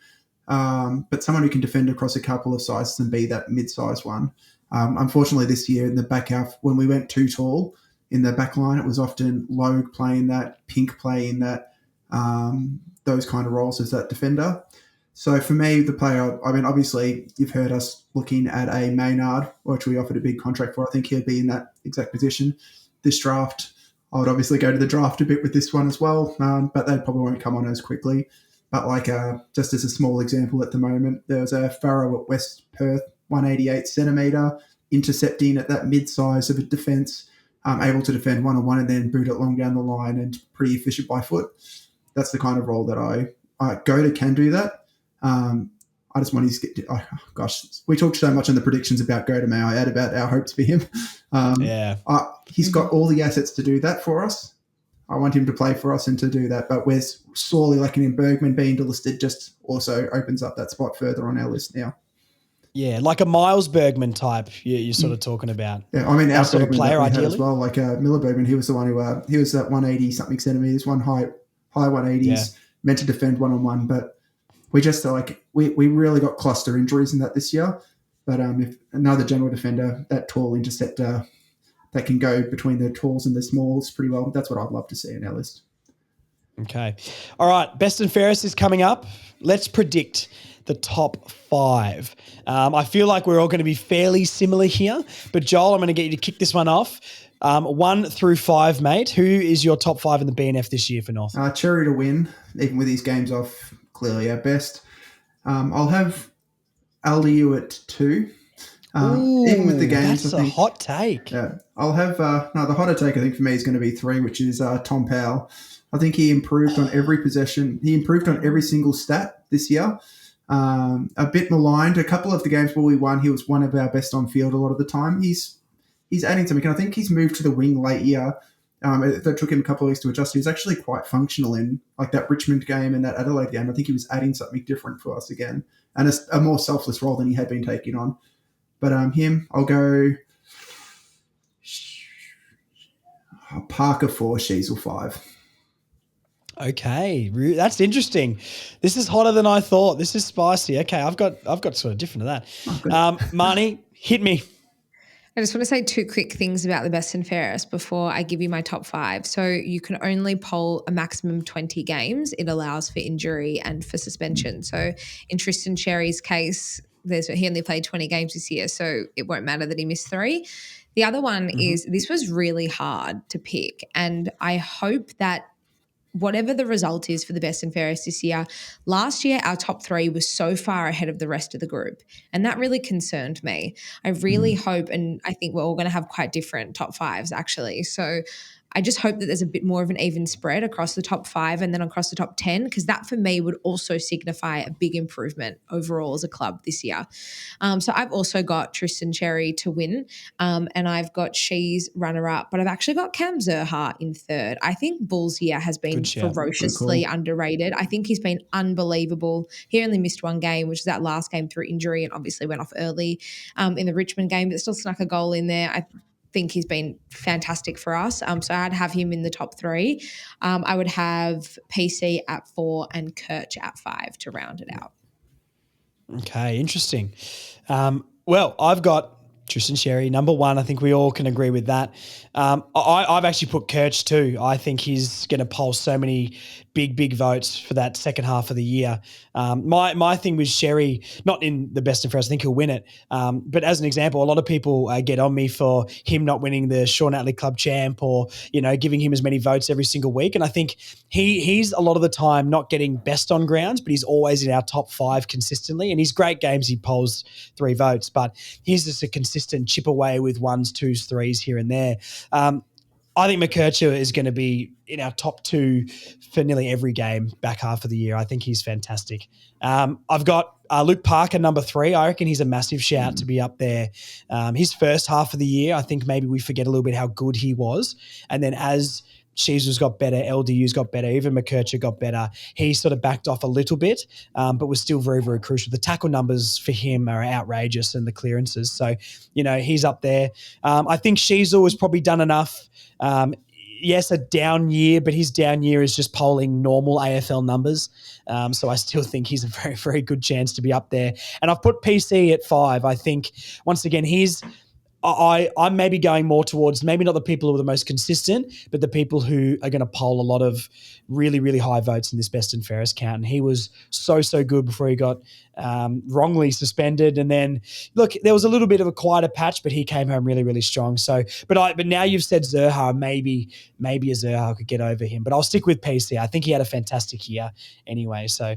But someone who can defend across a couple of sizes and be that mid-sized one. Unfortunately, this year in the back half, when we went too tall in the back line, it was often Logue playing that, Pink playing that, those kind of roles as that defender. So for me, the player, obviously, you've heard us looking at a Maynard, which we offered a big contract for. I think he'd be in that exact position. This draft, I would obviously go to the draft a bit with this one as well, but they probably won't come on as quickly. But just as a small example at the moment, there was a Farrow at West Perth, 188 centimetre, intercepting at that mid-size of a defence, able to defend one-on-one and then boot it long down the line and pretty efficient by foot. That's the kind of role that Goda can do that. I just want we talked so much in the predictions about Goda. May I add about our hopes for him? He's got all the assets to do that for us. I want him to play for us and to do that, but we're sorely lacking in Bergman. Being delisted just also opens up that spot further on our list now. Yeah, like a Miles Bergman type you're sort of talking about. Yeah, our sort of player ideally as well. Like Miller Bergman, he was the one who he was that 180-something centimetres, high 180s, meant to defend one-on-one, but we just we really got cluster injuries in that this year. But if another general defender, that tall interceptor that can go between the talls and the smalls pretty well, that's what I'd love to see in our list. Okay. All right, best and fairest is coming up. Let's predict the top 5. I feel like we're all going to be fairly similar here, but Joel, I'm going to get you to kick this one off. 1 through 5, mate. Who is your top 5 in the BNF this year for North? Cherry to win, even with his games off, clearly our best. I'll have Aldiu at 2. Even with the games, that's I think, a hot take. Yeah, I'll have the hotter take. I think for me is going to be 3, which is Tom Powell. I think he improved on every possession. He improved on every single stat this year. A bit maligned. A couple of the games where we won, he was one of our best on field a lot of the time. He's adding something. I think he's moved to the wing late year. That took him a couple of weeks to adjust. He was actually quite functional in like that Richmond game and that Adelaide game. I think he was adding something different for us again, and a more selfless role than he had been taking on. But him, I'll go Parker 4, Sheasel 5. Okay, that's interesting. This is hotter than I thought. This is spicy. Okay, I've got sort of different to that. Marnie, hit me. I just want to say two quick things about the best and fairest before I give you my top 5. So you can only poll a maximum 20 games. It allows for injury and for suspension. So in Tristan Sherry's case, he only played 20 games this year, so it won't matter that he missed 3. The other one is this was really hard to pick, and I hope that whatever the result is for the best and fairest this year, last year our top 3 was so far ahead of the rest of the group, and that really concerned me. I really hope, and I think we're all going to have quite different top 5s actually. So I just hope that there's a bit more of an even spread across the top 5 and then across the top 10, because that for me would also signify a big improvement overall as a club this year. So I've also got Tristan Cherry to win, and I've got She's runner-up, but I've actually got Cam Zerha in 3rd. I think Bull's year has been ferociously underrated. I think he's been unbelievable. He only missed 1 game, which is that last game through injury, and obviously went off early in the Richmond game, but still snuck a goal in there. I think he's been fantastic for us. So I'd have him in the top 3. I would have PC at 4 and Kirch at 5 to round it out. Okay, interesting. Well, I've got Tristan Sherry, number 1. I think we all can agree with that. I've actually put Kirch too. I think he's going to poll so many big votes for that second half of the year. My thing with Sherry, not in the best and fairest, I think he'll win it. But as an example, a lot of people get on me for him not winning the Shaun Atley Club champ, or, giving him as many votes every single week. And I think he's a lot of the time not getting best on grounds, but he's always in our top 5 consistently. And his great games, he polls 3 votes, but he's just a consistent chip away with 1s, 2s, 3s here and there. I think McKercher is going to be in our top 2 for nearly every game back half of the year. I think he's fantastic. I've got Luke Parker, number 3. I reckon he's a massive shout to be up there. His first half of the year, I think maybe we forget a little bit how good he was. And then as Sheezel's got better, LDU's got better, even McKercher got better, he sort of backed off a little bit, but was still very, very crucial. The tackle numbers for him are outrageous, and the clearances. So, he's up there. I think Sheezel has probably done enough. Yes, a down year, but his down year is just polling normal AFL numbers. So I still think he's a very, very good chance to be up there. And I've put PC at 5. I think, once again, I'm maybe going more towards maybe not the people who are the most consistent, but the people who are going to poll a lot of really, really high votes in this best and fairest count. And he was so good before he got wrongly suspended. And then, look, there was a little bit of a quieter patch, but he came home really, really strong. So, but now you've said Zerha, maybe a Zerha could get over him. But I'll stick with PC. I think he had a fantastic year anyway. So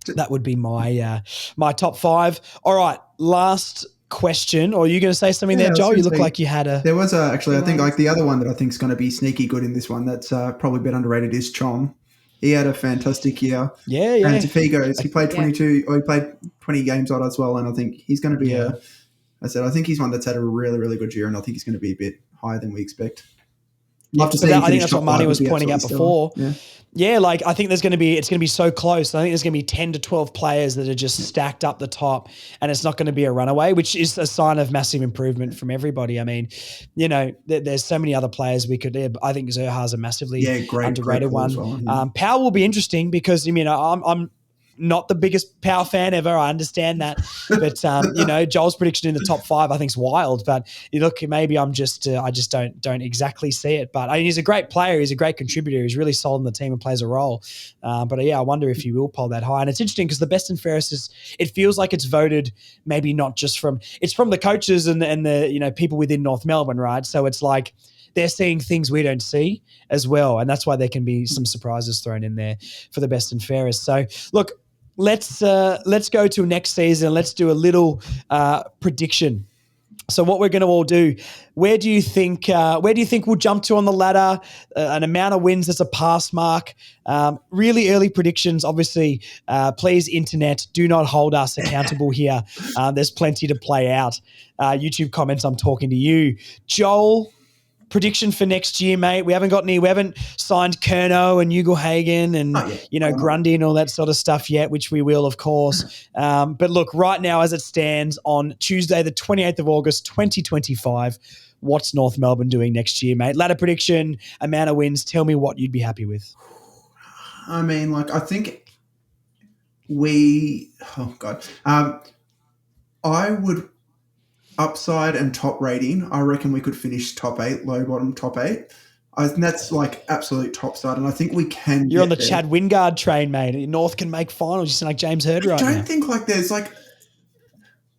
that would be my top 5. All right, last question, or are you going to say something there, Joel? You look like you had a... There was actually, I think, like the other one that I think is going to be sneaky good in this one that's probably a bit underrated is Chom. He had a fantastic year. Yeah. And if he goes, he played 22, or he played 20 games odd as well, and I think he's going to be I think he's one that's had a really, really good year, and I think he's going to be a bit higher than we expect. Love to see I think that's what Marnie was pointing out before. Yeah, like I think it's going to be so close. I think there's going to be 10 to 12 players that are just stacked up the top, and it's not going to be a runaway, which is a sign of massive improvement from everybody. I mean, there's so many other players we could. I think Zerha's a massively underrated one. Well, Powell will be interesting because I'm not the biggest Power fan ever. I understand that. But, Joel's prediction in the top 5 I think is wild. But look, maybe I'm just I just don't exactly see it. But he's a great player. He's a great contributor. He's really solid in the team and plays a role. But I wonder if he will poll that high. And it's interesting because the best and fairest it feels like it's voted maybe not just from the coaches and the people within North Melbourne, right? So it's like they're seeing things we don't see as well. And that's why there can be some surprises thrown in there for the best and fairest. So look, let's go to next season. Let's do a little prediction. So what we're going to all do, where do you think we'll jump to on the ladder? An amount of wins as a pass mark. Really early predictions. Obviously, please, internet, do not hold us accountable here. There's plenty to play out. YouTube comments, I'm talking to you. Joel, prediction for next year, mate. We haven't signed Kerno and Ugelhagen and, Grundy and all that sort of stuff yet, which we will, of course. But look, right now, as it stands on Tuesday, the 28th of August, 2025, what's North Melbourne doing next year, mate? Ladder prediction, amount of wins. Tell me what you'd be happy with. I mean, like, I think oh God, I would upside and top rating. I reckon we could finish top 8, low bottom top 8. I think that's like absolute top side, and I think we can You're on get the there. Chad Wingard train, mate. North can make finals. You sound like James Hird right I now. don't think like there's like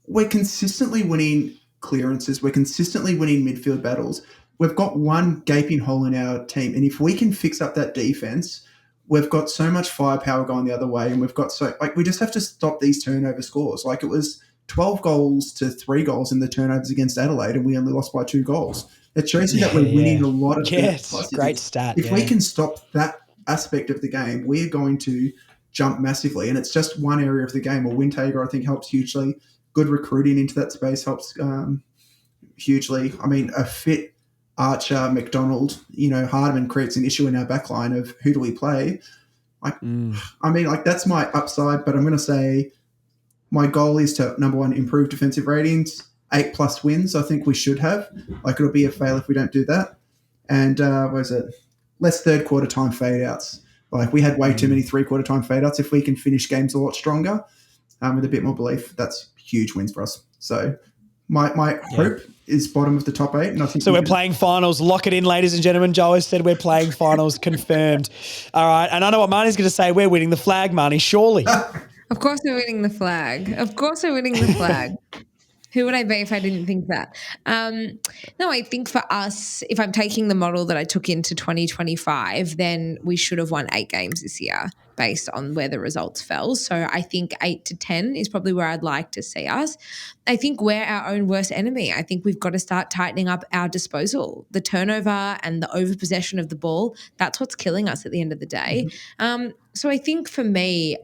we're consistently winning clearances. We're consistently winning midfield battles. We've got one gaping hole in our team, and if we can fix up that defense, we've got so much firepower going the other way, and we've got we just have to stop these turnover scores. Like it was 12 goals to 3 goals in the turnovers against Adelaide, and we only lost by 2 goals. It shows you that we're winning a lot of yes, great stat. If we can stop that aspect of the game, we're going to jump massively. And it's just one area of the game. Well, Windhager, I think, helps hugely. Good recruiting into that space helps hugely. I mean, a fit Archer, McDonald, Hardeman creates an issue in our backline of who do we play. I mean, like that's my upside, but I'm going to say my goal is to, number one, improve defensive ratings, 8+ wins. I think we should have. Like it'll be a fail if we don't do that. And what is it? Less third quarter time fade outs. Like we had way too many 3/4 time fade outs. If we can finish games a lot stronger with a bit more belief, that's huge wins for us. So my hope is bottom of the top 8. And I think so we're playing finals. Lock it in, ladies and gentlemen. Joe has said we're playing finals. Confirmed. All right. And I know what Marnie's going to say. We're winning the flag, Marnie, surely. Of course we're winning the flag. Of course we're winning the flag. Who would I be if I didn't think that? No, I think for us, if I'm taking the model that I took into 2025, then we should have won 8 games this year based on where the results fell. So I think 8 to 10 is probably where I'd like to see us. I think we're our own worst enemy. I think we've got to start tightening up our disposal. The turnover and the overpossession of the ball, that's what's killing us at the end of the day. So I think for me,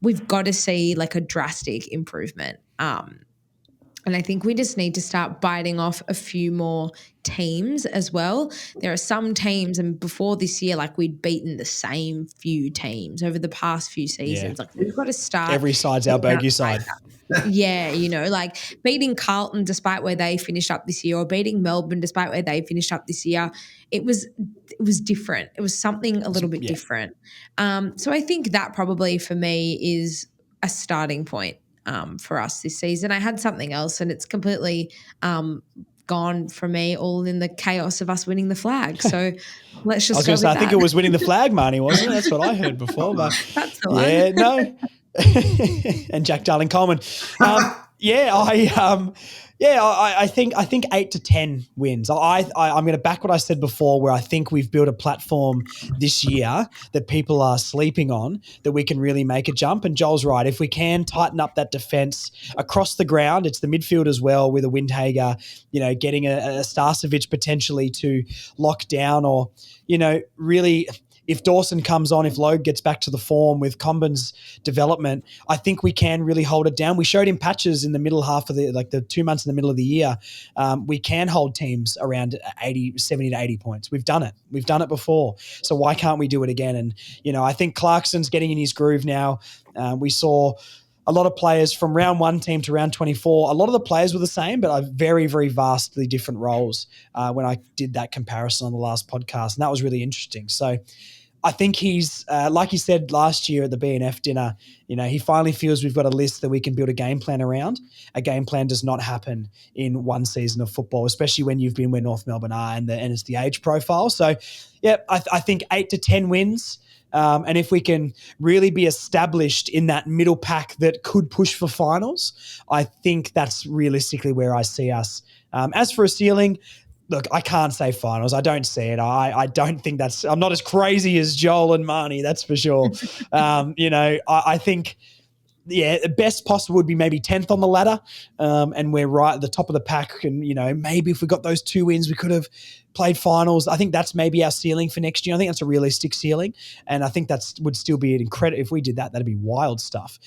we've got to see like a drastic improvement. And I think we just need to start biting off a few more teams as well. There are some teams, and before this year, like we'd beaten the same few teams over the past few seasons. Yeah. Like we've got to start. Every side's our bogey side. Yeah, like beating Carlton despite where they finished up this year, or beating Melbourne despite where they finished up this year, it was different. It was something a little bit different. So I think that probably for me is a starting point for us this season. I had something else and it's completely gone from me, all in the chaos of us winning the flag. So let's just go with that. I think it was winning the flag, Marnie, wasn't it? That's what I heard before. But that's the one. No. And Jack Darling Coleman. I think 8 to 10 wins. I'm going to back what I said before, where I think we've built a platform this year that people are sleeping on, that we can really make a jump. And Joel's right. If we can tighten up that defense across the ground, it's the midfield as well, with a Windhager, getting a Starcevic potentially to lock down, or, really, if Dawson comes on, if Logue gets back to the form with Combin's development, I think we can really hold it down. We showed in patches in the middle half of the 2 months in the middle of the year. We can hold teams around 70 to 80 points. We've done it. We've done it before. So why can't we do it again? And, I think Clarkson's getting in his groove now. We saw a lot of players from round 1 team to round 24. A lot of the players were the same, but are very, very vastly different roles when I did that comparison on the last podcast. And that was really interesting. So I think he's, like he said last year at the BNF dinner, he finally feels we've got a list that we can build a game plan around. A game plan does not happen in one season of football, especially when you've been where North Melbourne are and it's the age profile. So, I think 8 to 10 wins. And if we can really be established in that middle pack that could push for finals, I think that's realistically where I see us. As for a ceiling, look, I can't say finals. I don't see it. I don't think I'm not as crazy as Joel and Marnie, that's for sure. I think, the best possible would be maybe 10th on the ladder, and we're right at the top of the pack. And, maybe if we got those 2 wins, we could have played finals. I think that's maybe our ceiling for next year. I think that's a realistic ceiling. And I think would still be an incredible, if we did that, that'd be wild stuff.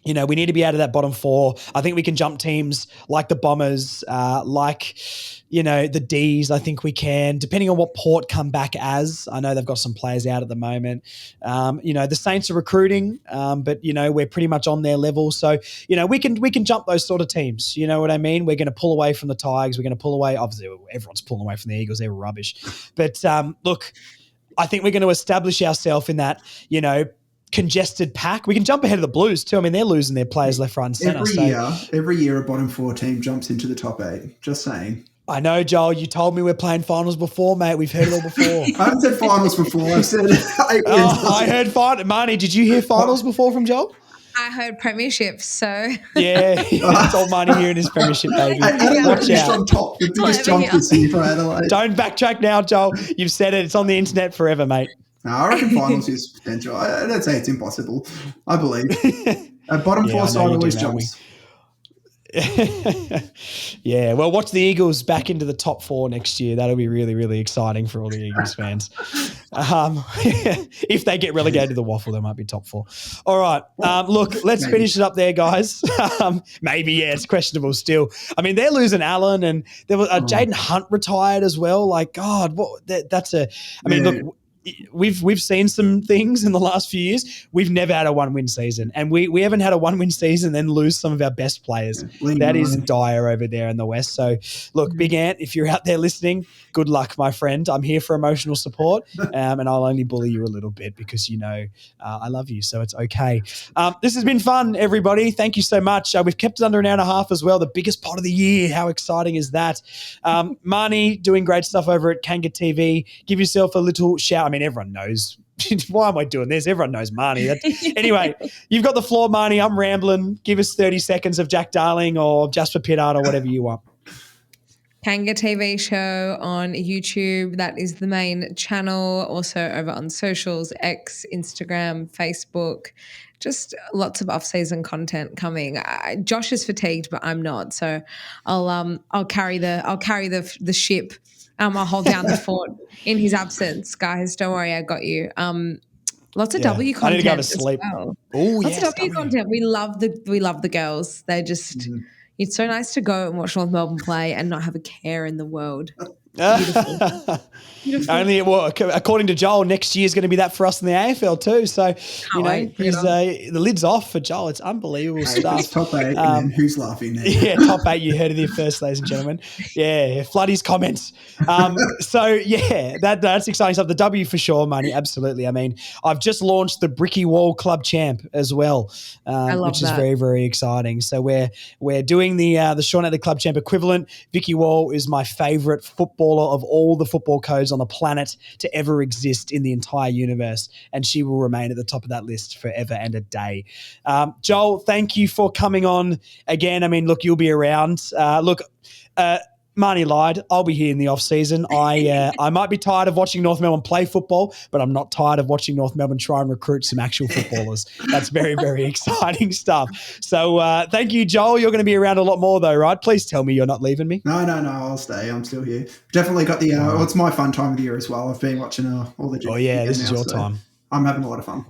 We need to be out of that bottom 4. I think we can jump teams like the Bombers, the Ds. I think we can, depending on what Port come back as. I know they've got some players out at the moment. The Saints are recruiting, but, we're pretty much on their level. So, we can jump those sort of teams. You know what I mean? We're going to pull away from the Tigers. We're going to pull away. Obviously, everyone's pulling away from the Eagles. They're rubbish. But, look, I think we're going to establish ourselves in that, congested pack. We can jump ahead of the Blues too. I mean, they're losing their players left, right, and centre. Every year, a bottom 4 team jumps into the top 8. Just saying. I know, Joel. You told me we're playing finals before, mate. We've heard it all before. I haven't said finals before. I've said 8 wins. I heard finals. Marnie, did you hear finals before from Joel? I heard premiership, so. Yeah, that's all Marnie hearing is premiership, baby. Adelaide finished on top. The biggest jump this year for Adelaide. Don't backtrack now, Joel. You've said it. It's on the internet forever, mate. No, I reckon finals is potential. I don't say it's impossible. I believe. A bottom 4 side always jumps. Yeah, well, watch the Eagles back into the top 4 next year. That'll be really, really exciting for all the Eagles fans. If they get relegated to the waffle, they might be top 4. All right, look, let's finish it up there, guys. Maybe, yeah, it's questionable still. I mean, they're losing Allen, and there was Jaden Hunt retired as well. Like, God, that's a. I mean, look. We've seen some things in the last few years. We've never had a 1-win season, and we haven't had a 1-win season then lose some of our best players. That is dire over there in the West. So, look, Big Ant, if you're out there listening, good luck, my friend. I'm here for emotional support, and I'll only bully you a little bit because I love you, so it's okay. This has been fun, everybody. Thank you so much. We've kept it under an hour and a half as well. The biggest pot of the year. How exciting is that? Marnie doing great stuff over at Kanga TV. Give yourself a little shout. I mean, everyone knows. Why am I doing this? Everyone knows Marnie. Anyway, you've got the floor, Marnie. I'm rambling. Give us 30 seconds of Jack Darling or Jasper Pittard or whatever you want. Kanga TV show on YouTube. That is the main channel. Also over on socials, X, Instagram, Facebook. Just lots of off-season content coming. Josh is fatigued, but I'm not. So I'll carry the ship. I'll hold down the fort in his absence, guys. Don't worry, I got you. Lots of W content. I need to go to sleep. Well. Oh, lots of W content. We love the girls. They just it's so nice to go and watch North Melbourne play and not have a care in the world. Beautiful. Only according to Joel, next year is going to be that for us in the AFL too. So the lid's off for Joel. It's unbelievable stuff. It's top 8, and then who's laughing now? Yeah, top 8. You heard it here first, ladies and gentlemen. Yeah, Floodie's comments. That's exciting stuff. The W for sure, Marnie. Absolutely. I mean, I've just launched the Bricky Wall Club Champ as well, which is very, very exciting. So we're doing the Sean Atlee Club Champ equivalent. Vicky Wall is my favourite footballer of all the football codes on the planet to ever exist in the entire universe, and she will remain at the top of that list forever and a day. Joel, thank you for coming on again. I mean, look, you'll be around. Marnie lied. I'll be here in the off season. I might be tired of watching North Melbourne play football, but I'm not tired of watching North Melbourne try and recruit some actual footballers. That's very, very exciting stuff. So thank you, Joel. You're going to be around a lot more though, right? Please tell me you're not leaving me. No. I'll stay. I'm still here. Definitely got the. It's my fun time of the year as well. I've been watching all the. Oh yeah, this is your time. I'm having a lot of fun.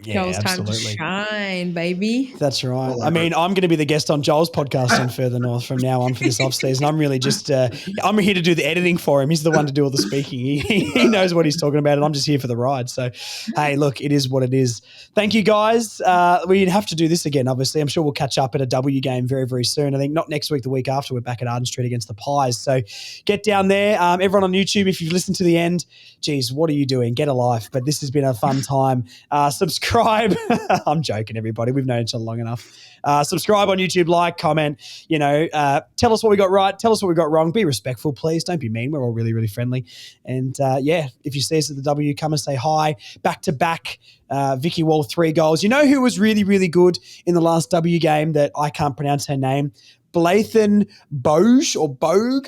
Yeah, Joel's absolutely. time to shine, baby. That's right. I mean, I'm going to be the guest on Joel's podcast on Further North from now on for this off season. I'm really just, I'm here to do the editing for him. He's the one to do all the speaking. He knows what he's talking about, and I'm just here for the ride. So, hey, look, it is what it is. Thank you, guys. We have to do this again, obviously. I'm sure we'll catch up at a W game very, very soon. I think not next week, the week after. We're back at Arden Street against the Pies. So get down there. Everyone on YouTube, if you've listened to the end, geez, what are you doing? Get a life. But this has been a fun time. Subscribe. I'm joking, everybody. We've known each other long enough. Subscribe on YouTube, like, comment, tell us what we got right, tell us what we got wrong. Be respectful, please. Don't be mean. We're all really, really friendly. And, if you see us at the W, come and say hi. Back-to-back, Vicky Wall, 3 goals. You know who was really, really good in the last W game that I can't pronounce her name? Blathan Bogue or Bogue.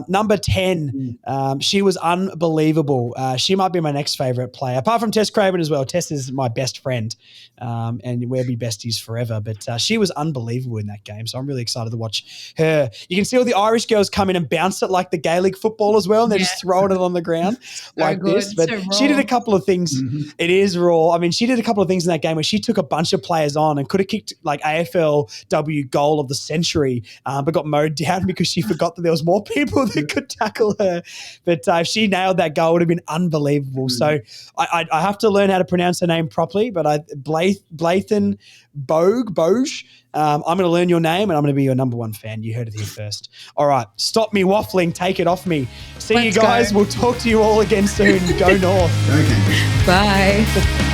Number 10, she was unbelievable. She might be my next favourite player, apart from Tess Craven as well. Tess is my best friend, and we'll be besties forever. But she was unbelievable in that game, so I'm really excited to watch her. You can see all the Irish girls come in and bounce it like the Gaelic football as well, and they're just throwing it on the ground like this. But she did a couple of things. Mm-hmm. It is raw. I mean, she did a couple of things in that game where she took a bunch of players on and could have kicked like AFLW goal of the century, but got mowed down because she forgot that there was more people that could tackle her. But if she nailed that goal, it would have been unbelievable. So I have to learn how to pronounce her name properly, but Blathen Boge. I'm going to learn your name, and I'm going to be your number one fan. You heard it here first. All right, stop me waffling. Take it off me. See you guys. We'll talk to you all again soon. Go North. Okay. Bye.